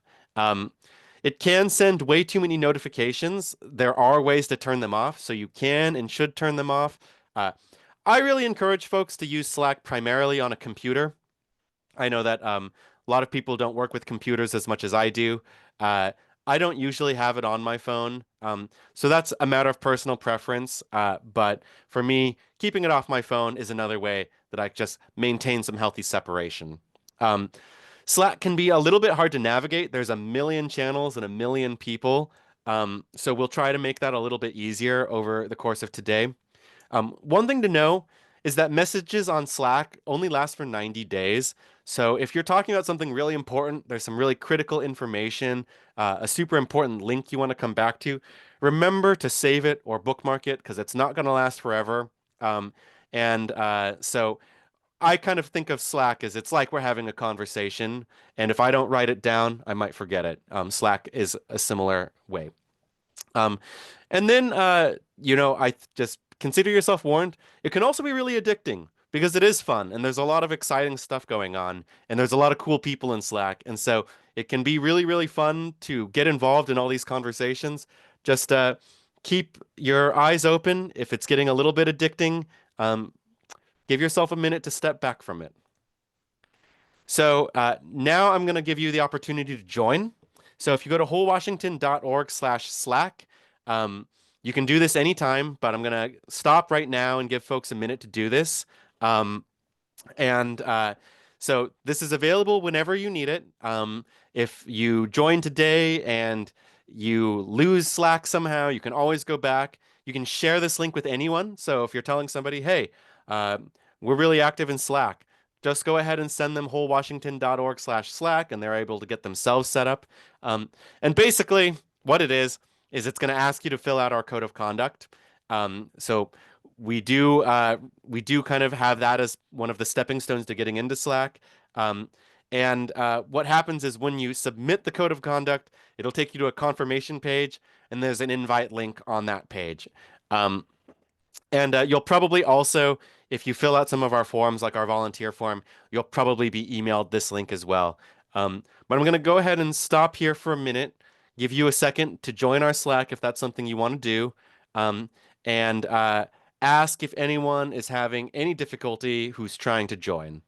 S1: It can send way too many notifications. There are ways to turn them off, so you can and should turn them off. I really encourage folks to use Slack primarily on a computer. I know that a lot of people don't work with computers as much as I do. I don't usually have it on my phone, so that's a matter of personal preference. But for me, keeping it off my phone is another way that I just maintain some healthy separation. Slack can be a little bit hard to navigate. There's a million channels and a million people, so we'll try to make that a little bit easier over the course of today. One thing to know is that messages on Slack only last for 90 days. So if you're talking about something really important, there's some really critical information, a super important link you want to come back to, remember to save it or bookmark it because it's not going to last forever. So I kind of think of Slack as it's like we're having a conversation, and if I don't write it down, I might forget it. Slack is a similar way. And then, I just consider yourself warned. It can also be really addicting because it is fun and there's a lot of exciting stuff going on and there's a lot of cool people in Slack. And so It can be really, really fun to get involved in all these conversations. Just keep your eyes open. If it's getting a little bit addicting, um, give yourself a minute to step back from it. So now I'm going to give you the opportunity to join. So if you go to wholewashington.org/Slack, you can do this anytime, but I'm going to stop right now and give folks a minute to do this. And so this is available whenever you need it. If you join today and you lose Slack somehow, you can always go back. You can share this link with anyone. So if you're telling somebody, hey, we're really active in Slack, just go ahead and send them wholewashington.org/Slack, and they're able to get themselves set up. And basically, what it is it's going to ask you to fill out our code of conduct. So we do kind of have that as one of the stepping stones to getting into Slack. And what happens is when you submit the code of conduct, it'll take you to a confirmation page, and there's an invite link on that page. And you'll probably also, if you fill out some of our forms, like our volunteer form, you'll probably be emailed this link as well. But I'm going to go ahead and stop here for a minute, give you a second to join our Slack if that's something you want to do, and ask if anyone is having any difficulty who's trying to join.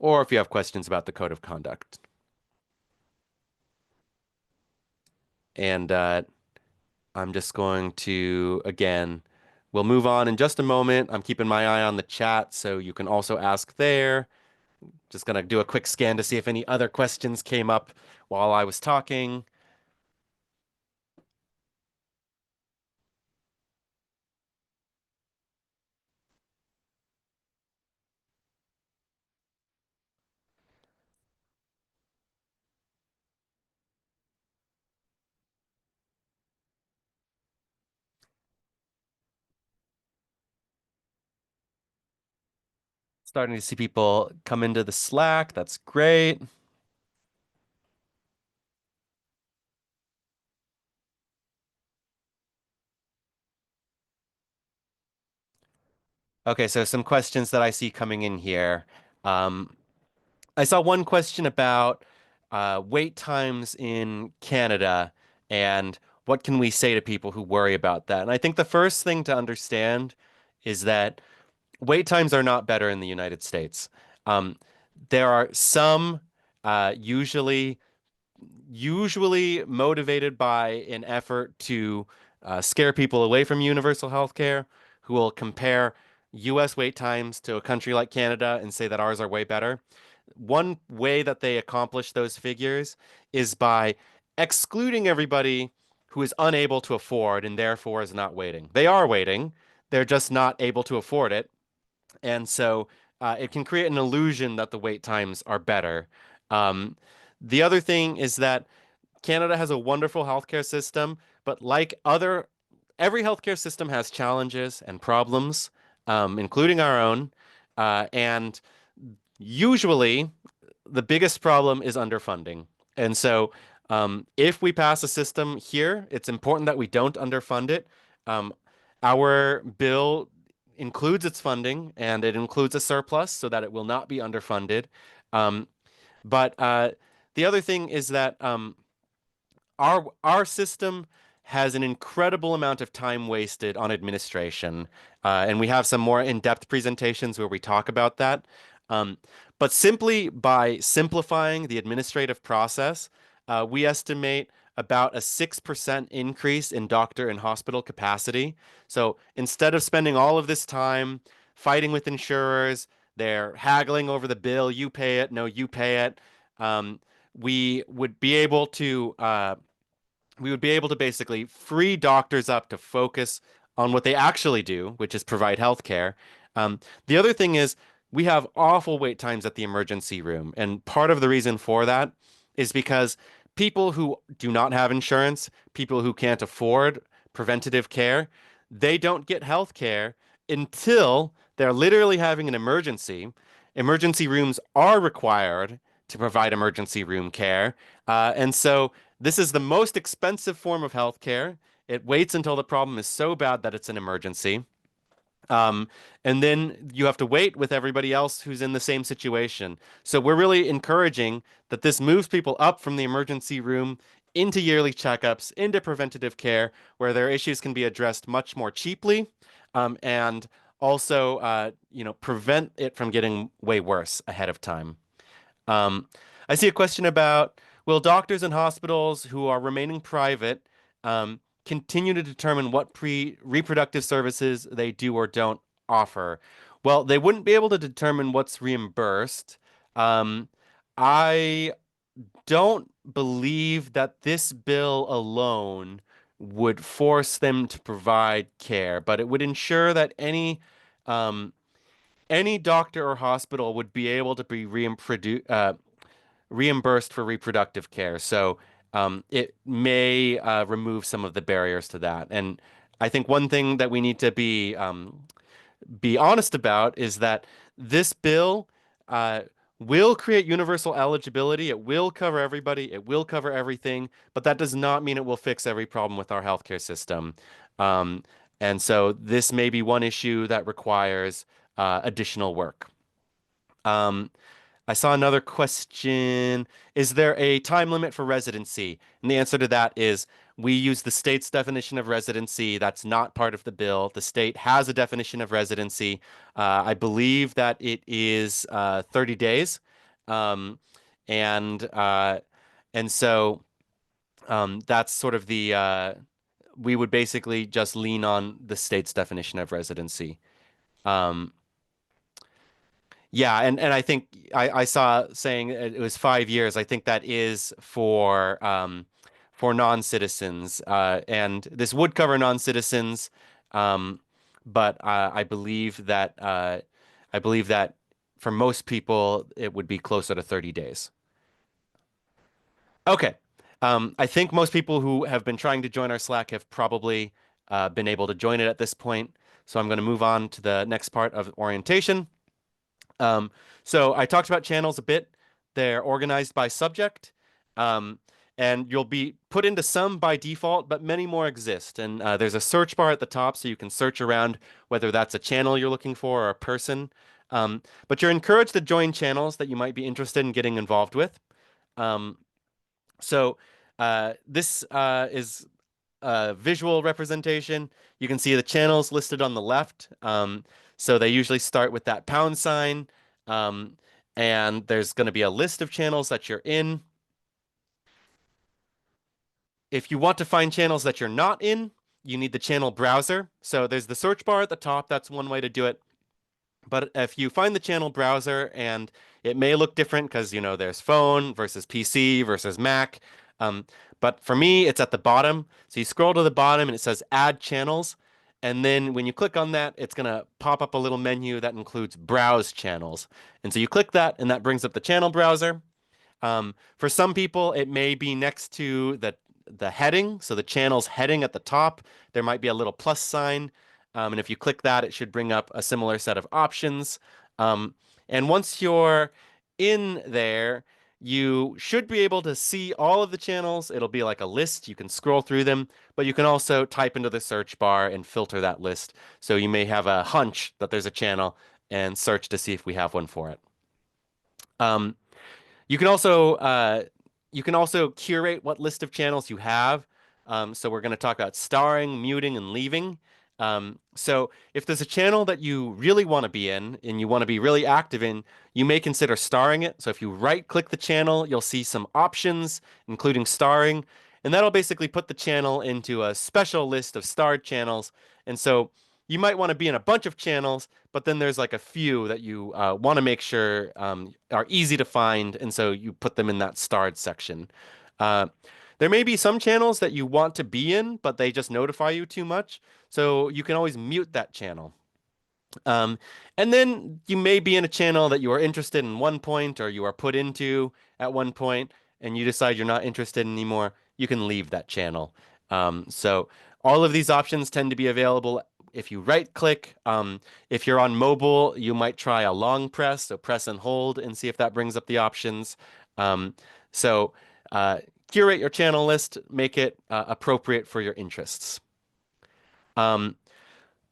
S1: Or if you have questions about the code of conduct. And I'm just going to, again, we'll move on in just a moment. I'm keeping my eye on the chat, so you can also ask there. Just going to do a quick scan to see if any other questions came up while I was talking. Starting to see people come into the Slack. That's great. Okay, so some questions that I see coming in here. I saw one question about wait times in Canada and what can we say to people who worry about that. And I think the first thing to understand is that wait times are not better in the United States. There are some usually motivated by an effort to scare people away from universal health care, who will compare US wait times to a country like Canada and say that ours are way better. One way that they accomplish those figures is by excluding everybody who is unable to afford and therefore is not waiting. They are waiting, they're just not able to afford it. And so it can create an illusion that the wait times are better. The other thing is that Canada has a wonderful healthcare system, but like every healthcare system has challenges and problems, including our own. And usually the biggest problem is underfunding. And so if we pass a system here, it's important that we don't underfund it. Our bill includes its funding and it includes a surplus so that it will not be underfunded. But the other thing is that our system has an incredible amount of time wasted on administration, and we have some more in-depth presentations where we talk about that. But simply by simplifying the administrative process, we estimate about a 6% increase in doctor and hospital capacity. So instead of spending all of this time fighting with insurers, they're haggling over the bill, you pay it, no, you pay it. We would be able to basically free doctors up to focus on what they actually do, which is provide health care. The other thing is we have awful wait times at the emergency room. And part of the reason for that is because people who do not have insurance, people who can't afford preventative care, they don't get health care until they're literally having an emergency. Emergency rooms are required to provide emergency room care. And so this is the most expensive form of health care. It waits until the problem is so bad that it's an emergency. Um, and then you have to wait with everybody else who's in the same situation. So we're really encouraging that this moves people up from the emergency room into yearly checkups, into preventative care, where their issues can be addressed much more cheaply, and also, prevent it from getting way worse ahead of time. Um, I see a question about, will doctors and hospitals who are remaining private continue to determine what reproductive services they do or don't offer? Well, they wouldn't be able to determine what's reimbursed. I don't believe that this bill alone would force them to provide care, but it would ensure that any doctor or hospital would be able to be reimbursed for reproductive care. So it may remove some of the barriers to that. And I think one thing that we need to be honest about is that this bill uh, will create universal eligibility. It will cover everybody. It will cover everything, but that does not mean it will fix every problem with our healthcare system. Um, and so this may be one issue that requires additional work. I saw another question. Is there a time limit for residency? And the answer to that is we use the state's definition of residency. That's not part of the bill. The state has a definition of residency. I believe that it is 30 days. Um, and uh, and so that's sort of we would basically just lean on the state's definition of residency. Um, Yeah, and I think I saw saying it was 5 years. I think that is for non-citizens, and this would cover non-citizens, but I believe that for most people it would be closer to 30 days. Okay, I think most people who have been trying to join our Slack have probably been able to join it at this point. So I'm going to move on to the next part of orientation. So I talked about channels a bit. They're organized by subject, um, and you'll be put into some by default, but many more exist. And there's a search bar at the top, so you can search around whether that's a channel you're looking for or a person. But you're encouraged to join channels that you might be interested in getting involved with. Um, this is a visual representation. You can see the channels listed on the left. So they usually start with that pound sign. And there's going to be a list of channels that you're in. If you want to find channels that you're not in, you need the channel browser. So there's the search bar at the top. That's one way to do it. But if you find the channel browser, and it may look different because, there's phone versus PC versus Mac. But for me, it's at the bottom. So you scroll to the bottom and it says add channels. And then when you click on that, it's going to pop up a little menu that includes browse channels. And so you click that and that brings up the channel browser. For some people, it may be next to the heading. So the channel's heading at the top, there might be a little plus sign. And if you click that, it should bring up a similar set of options. And once you're in there, you should be able to see all of the channels. It'll be like a list. You can scroll through them, but you can also type into the search bar and filter that list. So you may have a hunch that there's a channel and search to see if we have one for it. You can also curate what list of channels you have. So we're going to talk about starring, muting, and leaving. So if there's a channel that you really want to be in and you want to be really active in, you may consider starring it. So if you right-click the channel, you'll see some options, including starring, and that'll basically put the channel into a special list of starred channels. And so you might want to be in a bunch of channels, but then there's like a few that you want to make sure are easy to find, and so you put them in that starred section. There may be some channels that you want to be in, but they just notify you too much. So you can always mute that channel. And then you may be in a channel that you are interested in one point, or you are put into at one point, and you decide you're not interested anymore. You can leave that channel. So all of these options tend to be available if you right click. If you're on mobile, you might try a long press, so press and hold and see if that brings up the options. Curate your channel list, make it appropriate for your interests.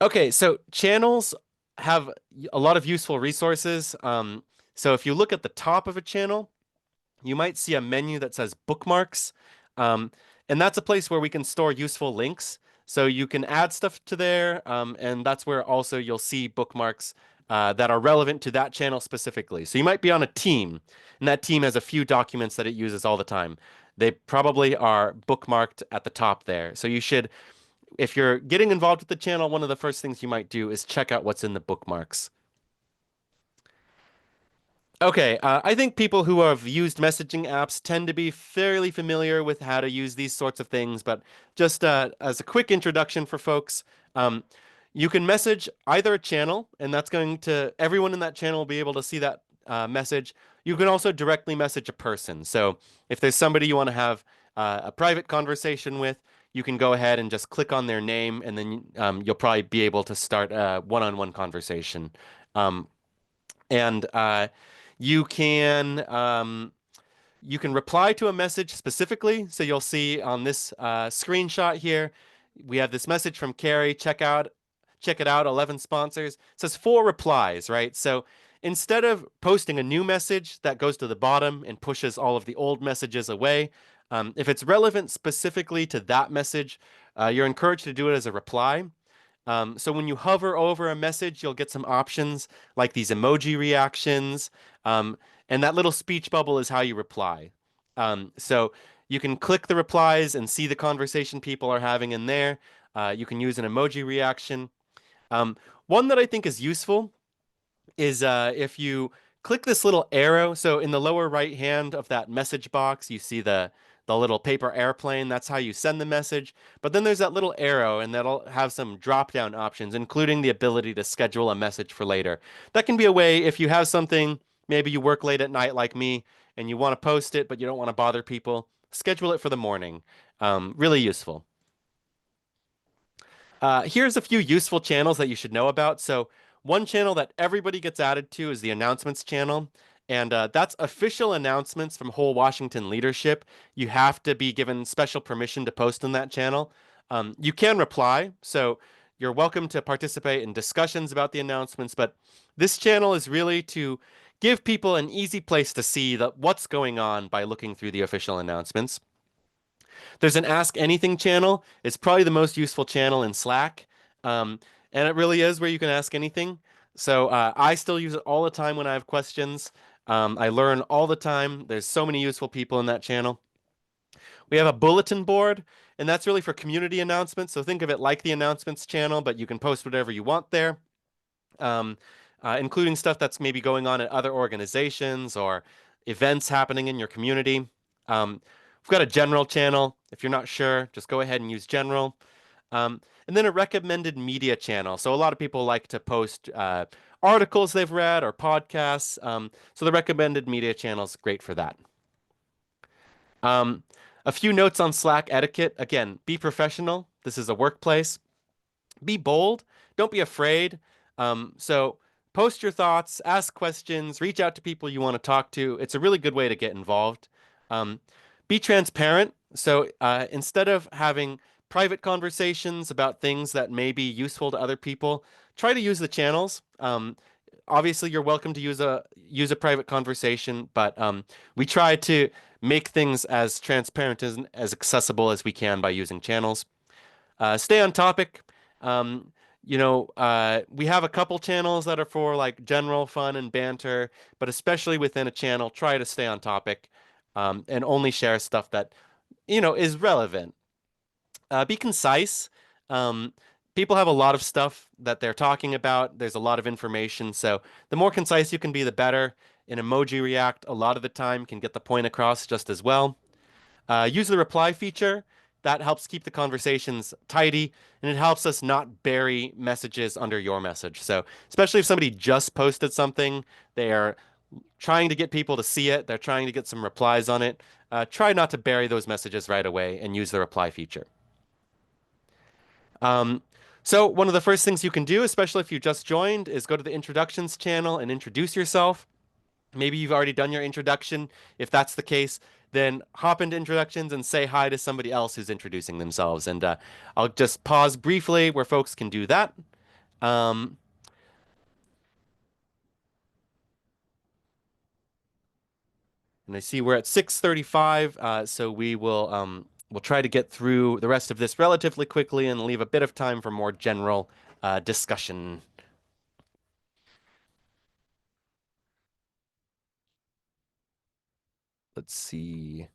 S1: Okay, so channels have a lot of useful resources. So if you look at the top of a channel, you might see a menu that says bookmarks. Um, and that's a place where we can store useful links. So you can add stuff to there, and that's where also you'll see bookmarks that are relevant to that channel specifically. So you might be on a team, and that team has a few documents that it uses all the time. They probably are bookmarked at the top there. So you should, if you're getting involved with the channel, one of the first things you might do is check out what's in the bookmarks. Okay, I think people who have used messaging apps tend to be fairly familiar with how to use these sorts of things, but just as a quick introduction for folks, um, you can message either a channel, and that's going to, everyone in that channel will be able to see that message. You can also directly message a person. So if there's somebody you want to have a private conversation with, you can go ahead and just click on their name, and then you'll probably be able to start a one-on-one conversation. Um, and you can you can reply to a message specifically. So you'll see on this screenshot here, we have this message from Carrie. Check it out. 11 sponsors. It says 4 replies, right? So instead of posting a new message that goes to the bottom and pushes all of the old messages away, if it's relevant specifically to that message, you're encouraged to do it as a reply. So when you hover over a message, you'll get some options like these emoji reactions. And that little speech bubble is how you reply. So you can click the replies and see the conversation people are having in there. You can use an emoji reaction. One that I think is useful is if you click this little arrow. So in the lower right hand of that message box, you see the little paper airplane. That's how you send the message. But then there's that little arrow, and that'll have some drop-down options, including the ability to schedule a message for later. That can be a way if you have something, maybe you work late at night like me, and you want to post it, but you don't want to bother people, schedule it for the morning. Really useful. Here's a few useful channels that you should know about. So one channel that everybody gets added to is the announcements channel. And that's official announcements from whole Washington leadership. You have to be given special permission to post on that channel. You can reply, so you're welcome to participate in discussions about the announcements, but this channel is really to give people an easy place to see what's going on by looking through the official announcements. There's an Ask Anything channel. It's probably the most useful channel in Slack. And it really is where you can ask anything. So I still use it all the time when I have questions. I learn all the time. There's so many useful people in that channel. We have a bulletin board, and that's really for community announcements. So think of it like the announcements channel, but you can post whatever you want there, including stuff that's maybe going on at other organizations or events happening in your community. We've got a general channel. If you're not sure, just go ahead and use general. And then a recommended media channel. So a lot of people like to post articles they've read or podcasts. So the recommended media channel is great for that. A few notes on Slack etiquette. Again, be professional. This is a workplace. Be bold. Don't be afraid. So post your thoughts, ask questions, reach out to people you want to talk to. It's a really good way to get involved. Be transparent. So instead of having private conversations about things that may be useful to other people, try to use the channels. Obviously, you're welcome to use a private conversation, but we try to make things as transparent as accessible as we can by using channels. Stay on topic. We have a couple channels that are for like general fun and banter, but especially within a channel, try to stay on topic and only share stuff that, is relevant. Be concise. People have a lot of stuff that they're talking about. There's a lot of information. So the more concise you can be, the better. An emoji react a lot of the time can get the point across just as well. Use the reply feature. That helps keep the conversations tidy, and it helps us not bury messages under your message. So especially if somebody just posted something, they are trying to get people to see it. They're trying to get some replies on it. Try not to bury those messages right away and use the reply feature. So one of the first things you can do, especially if you just joined, is go to the introductions channel and introduce yourself. Maybe you've already done your introduction. If that's the case, then hop into introductions and say hi to somebody else who's introducing themselves. And I'll just pause briefly where folks can do that. Um, and I see we're at 6:35, so we'll try to get through the rest of this relatively quickly and leave a bit of time for more general discussion. Let's see.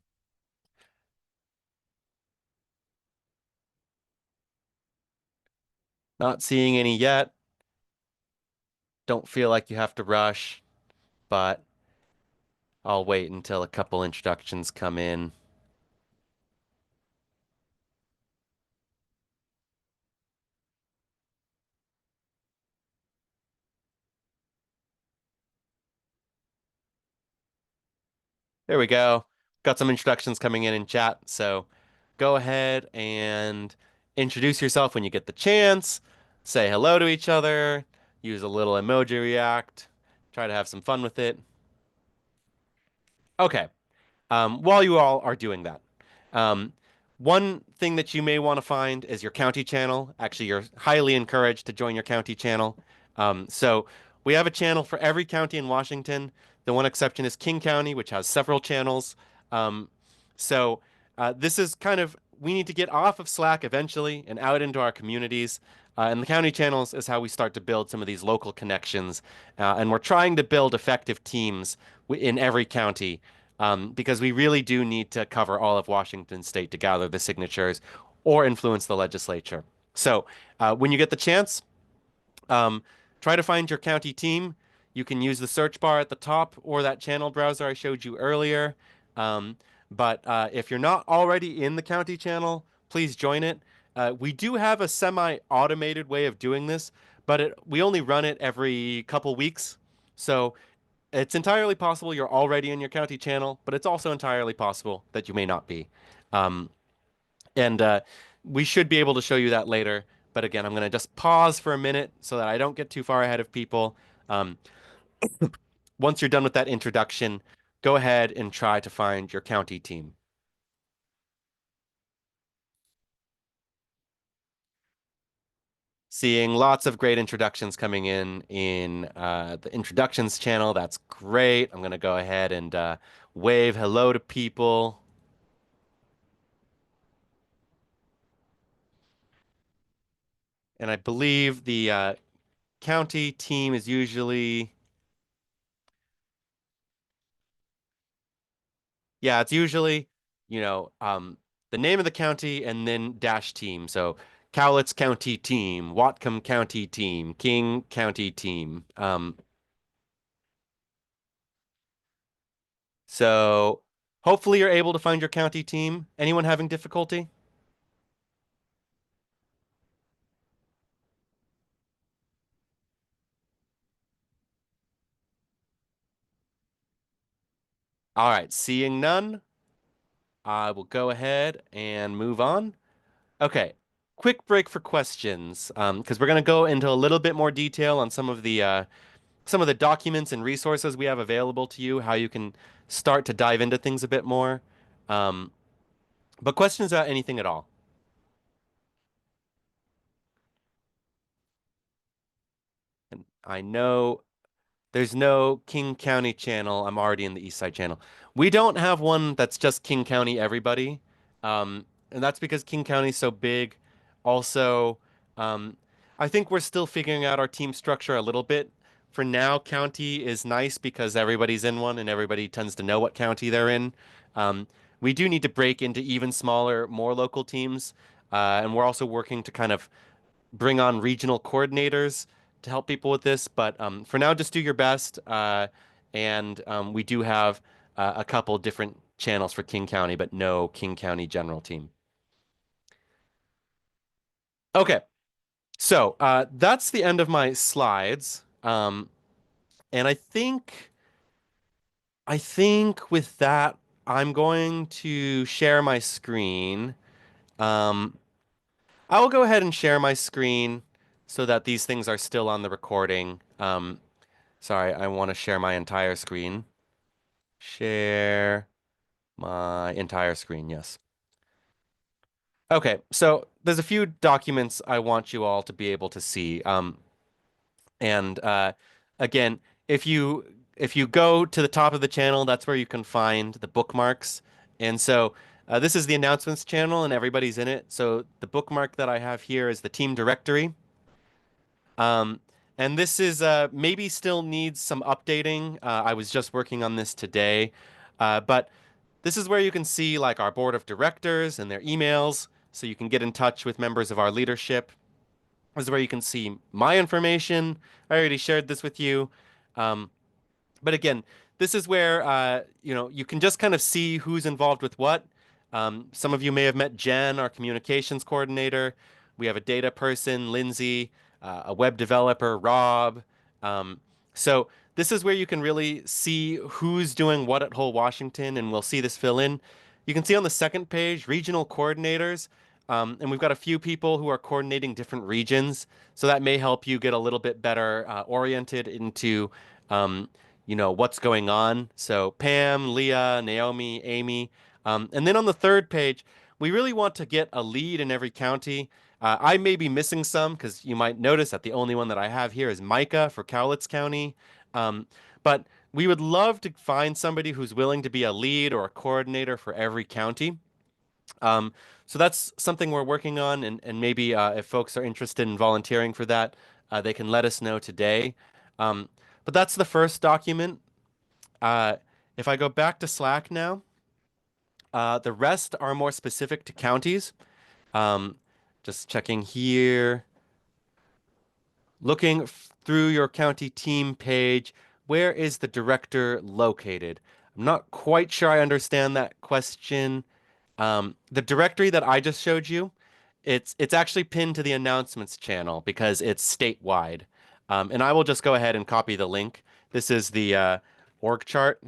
S1: Not seeing any yet. Don't feel like you have to rush, but I'll wait until a couple introductions come in. There we go. Got some introductions coming in chat, so go ahead and introduce yourself when you get the chance. Say hello to each other. Use a little emoji react. Try to have some fun with it. Okay. While you all are doing that, um, one thing that you may want to find is your county channel. Actually, you're highly encouraged to join your county channel. So we have a channel for every county in Washington. The one exception is King County, which has several channels. Um, so this is kind of, we need to get off of Slack eventually and out into our communities. And the county channels is how we start to build some of these local connections. And we're trying to build effective teams in every county, because we really do need to cover all of Washington state to gather the signatures or influence the legislature. So when you get the chance, um, try to find your county team. You can use the search bar at the top or that channel browser I showed you earlier. But if you're not already in the county channel, please join it. We do have a semi-automated way of doing this, but we only run it every couple weeks. So it's entirely possible you're already in your county channel, but it's also entirely possible that you may not be. Um, and we should be able to show you that later. But again, I'm going to just pause for a minute so that I don't get too far ahead of people. Um, Once you're done with that introduction, go ahead and try to find your county team. Seeing lots of great introductions coming in the introductions channel. That's great. I'm going to go ahead and wave hello to people. And I believe the county team is usually, yeah, it's usually, the name of the county and then dash team. So Cowlitz County team, Whatcom County team, King County team. So hopefully you're able to find your county team. Anyone having difficulty? All right, seeing none, I will go ahead and move on. Okay, quick break for questions, because we're going to go into a little bit more detail on some of the documents and resources we have available to you, how you can start to dive into things a bit more. Um, but questions about anything at all? And I know there's no King County channel. I'm already in the East Side channel. We don't have one that's just King County everybody. And that's because King County's so big. Also, um, I think we're still figuring out our team structure a little bit. For now, county is nice because everybody's in one and everybody tends to know what county they're in. Um, we do need to break into even smaller, more local teams. And we're also working to kind of bring on regional coordinators to help people with this. But for now, just do your best. And we do have a couple different channels for King County, but no King County general team. Okay, so that's the end of my slides. And I think with that, I'm going to share my screen. Um, I will go ahead and share my screen so that these things are still on the recording. Sorry, I want to share my entire screen. Share my entire screen, yes. Okay, so there's a few documents I want you all to be able to see. And again, if you go to the top of the channel, that's where you can find the bookmarks. And so this is the announcements channel, and everybody's in it. So the bookmark that I have here is the team directory. Um, and this is maybe still needs some updating. I was just working on this today, but this is where you can see like our board of directors and their emails, so you can get in touch with members of our leadership. This is where you can see my information. I already shared this with you. Um, but again, this is where you can just kind of see who's involved with what. Some of you may have met Jen, our communications coordinator. We have a data person, Lindsay, a web developer, Rob. Um, so this is where you can really see who's doing what at Whole Washington, and we'll see this fill in. You can see on the second page, regional coordinators. And we've got a few people who are coordinating different regions. So that may help you get a little bit better oriented into um, what's going on. So Pam, Leah, Naomi, Amy. And then on the third page, we really want to get a lead in every county. I may be missing some because you might notice that the only one that I have here is Micah for Cowlitz County. But we would love to find somebody who's willing to be a lead or a coordinator for every county. So that's something we're working on, and maybe if folks are interested in volunteering for that, they can let us know today. But that's the first document. If I go back to Slack now, the rest are more specific to counties. Just checking here. Looking through your county team page, where is the director located? I'm not quite sure I understand that question. The directory that I just showed you, it's actually pinned to the announcements channel because it's statewide. And I will just go ahead and copy the link. This is the org chart.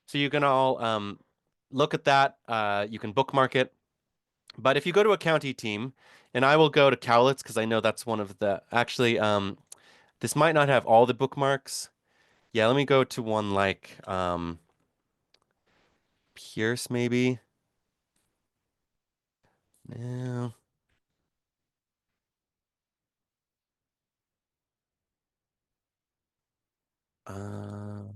S1: So you can all look at that. You can bookmark it. But if you go to a county team, and I will go to Cowlitz because I know that's one of the actually this might not have all the bookmarks. Yeah, let me go to one like Pierce maybe. No. Um,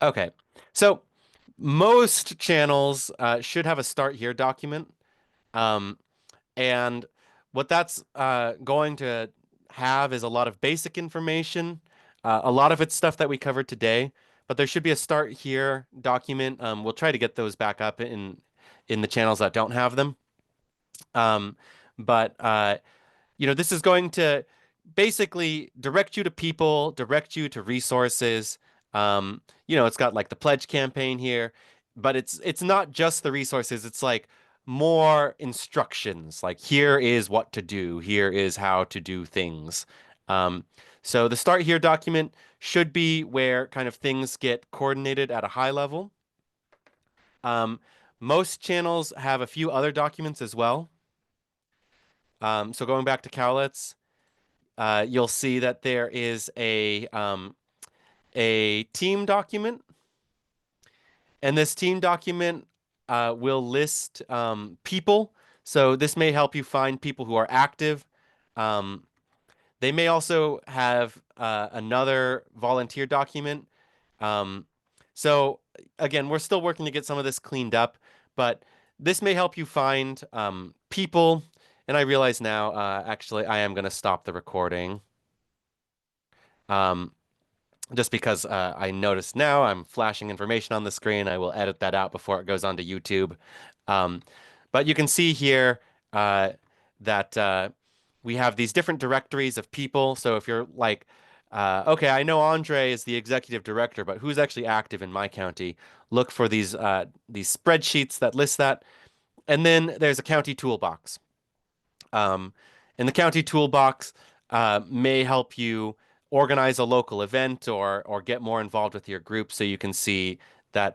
S1: okay. So most channels should have a start here document. And what that's going to have is a lot of basic information. A lot of it's stuff that we covered today, but there should be a start here document. We'll try to get those back up in the channels that don't have them. But this is going to basically direct you to people, direct you to resources. It's got like the pledge campaign here, but it's not just the resources. It's like more instructions. Like here is what to do. Here is how to do things. So the start here document should be where kind of things get coordinated at a high level. Most channels have a few other documents as well. So going back to Cowlitz, you'll see that there is a team document, and this team document will list people. So this may help you find people who are active. They may also have another volunteer document. So again, we're still working to get some of this cleaned up, but this may help you find people. And I realize now, actually, I am going to stop the recording. Just because I noticed now I'm flashing information on the screen. I will edit that out before it goes onto YouTube. But you can see here that we have these different directories of people. So if you're like, okay, I know Andre is the executive director, but who's actually active in my county? Look for these spreadsheets that list that. And then there's a county toolbox. And the county toolbox may help you organize a local event or get more involved with your group, so you can see that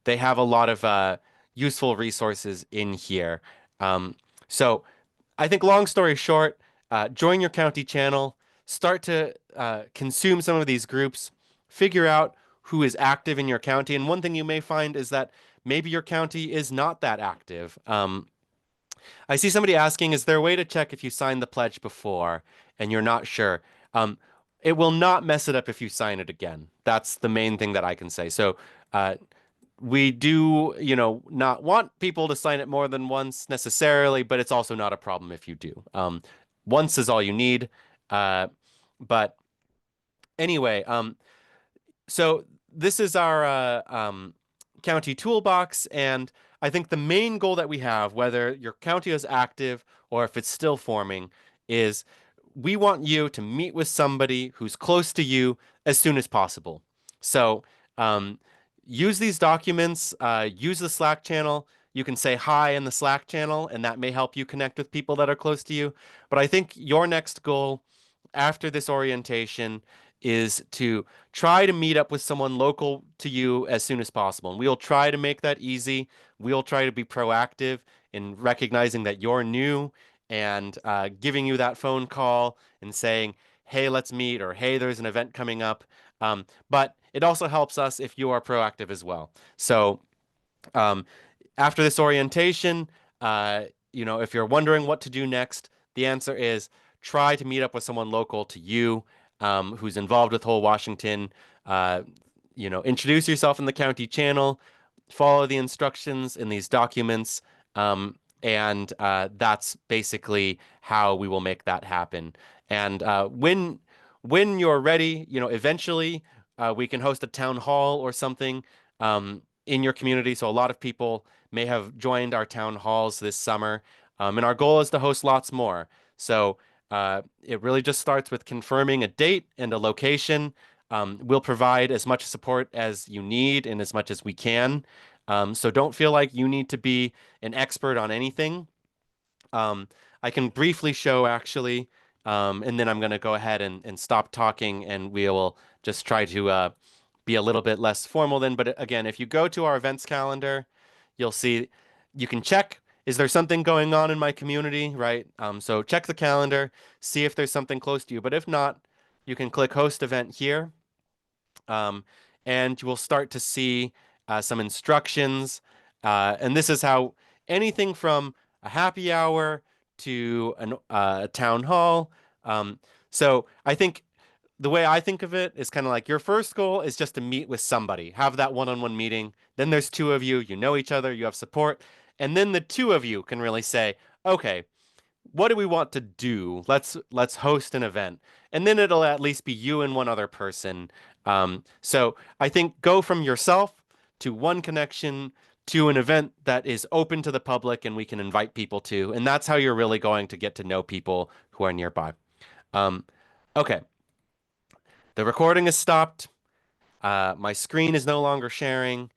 S1: they have a lot of useful resources in here. So I think long story short, join your county channel, start to consume some of these groups, figure out who is active in your county. And one thing you may find is that maybe your county is not that active. I see somebody asking, is there a way to check if you signed the pledge before and you're not sure? Um, it will not mess it up if you sign it again. That's the main thing that I can say. So, we do, not want people to sign it more than once necessarily, but it's also not a problem if you do. Once is all you need. But anyway, so this is our county toolbox, and I think the main goal that we have, whether your county is active or if it's still forming, is we want you to meet with somebody who's close to you as soon as possible. So use these documents, use the Slack channel. You can say hi in the Slack channel, and that may help you connect with people that are close to you. But I think your next goal after this orientation is to try to meet up with someone local to you as soon as possible. And we'll try to make that easy. We'll try to be proactive in recognizing that you're new and giving you that phone call and saying, hey, let's meet, or hey, there's an event coming up. But it also helps us if you are proactive as well. So after this orientation, if you're wondering what to do next, the answer is try to meet up with someone local to you who's involved with Whole Washington. Introduce yourself in the county channel, follow the instructions in these documents, and that's basically how we will make that happen. And when you're ready, eventually we can host a town hall or something in your community. So a lot of people may have joined our town halls this summer, and our goal is to host lots more. So it really just starts with confirming a date and a location. We'll provide as much support as you need and as much as we can. So don't feel like you need to be an expert on anything. I can briefly show actually, and then I'm going to go ahead and stop talking, and we will just try to be a little bit less formal then. But again, if you go to our events calendar, you'll see you can check, is there something going on in my community, right? So check the calendar, see if there's something close to you. But if not, you can click host event here, and you will start to see some instructions. And this is how anything from a happy hour to a town hall. So I think the way I think of it is kind of like your first goal is just to meet with somebody, have that one-on-one meeting. Then there's two of you, you know each other, you have support. And then the two of you can really say, okay, what do we want to do? Let's host an event. And then it'll at least be you and one other person. So I think go from yourself to one connection to an event that is open to the public and we can invite people to. And that's how you're really going to get to know people who are nearby. Okay. The recording is stopped. My screen is no longer sharing.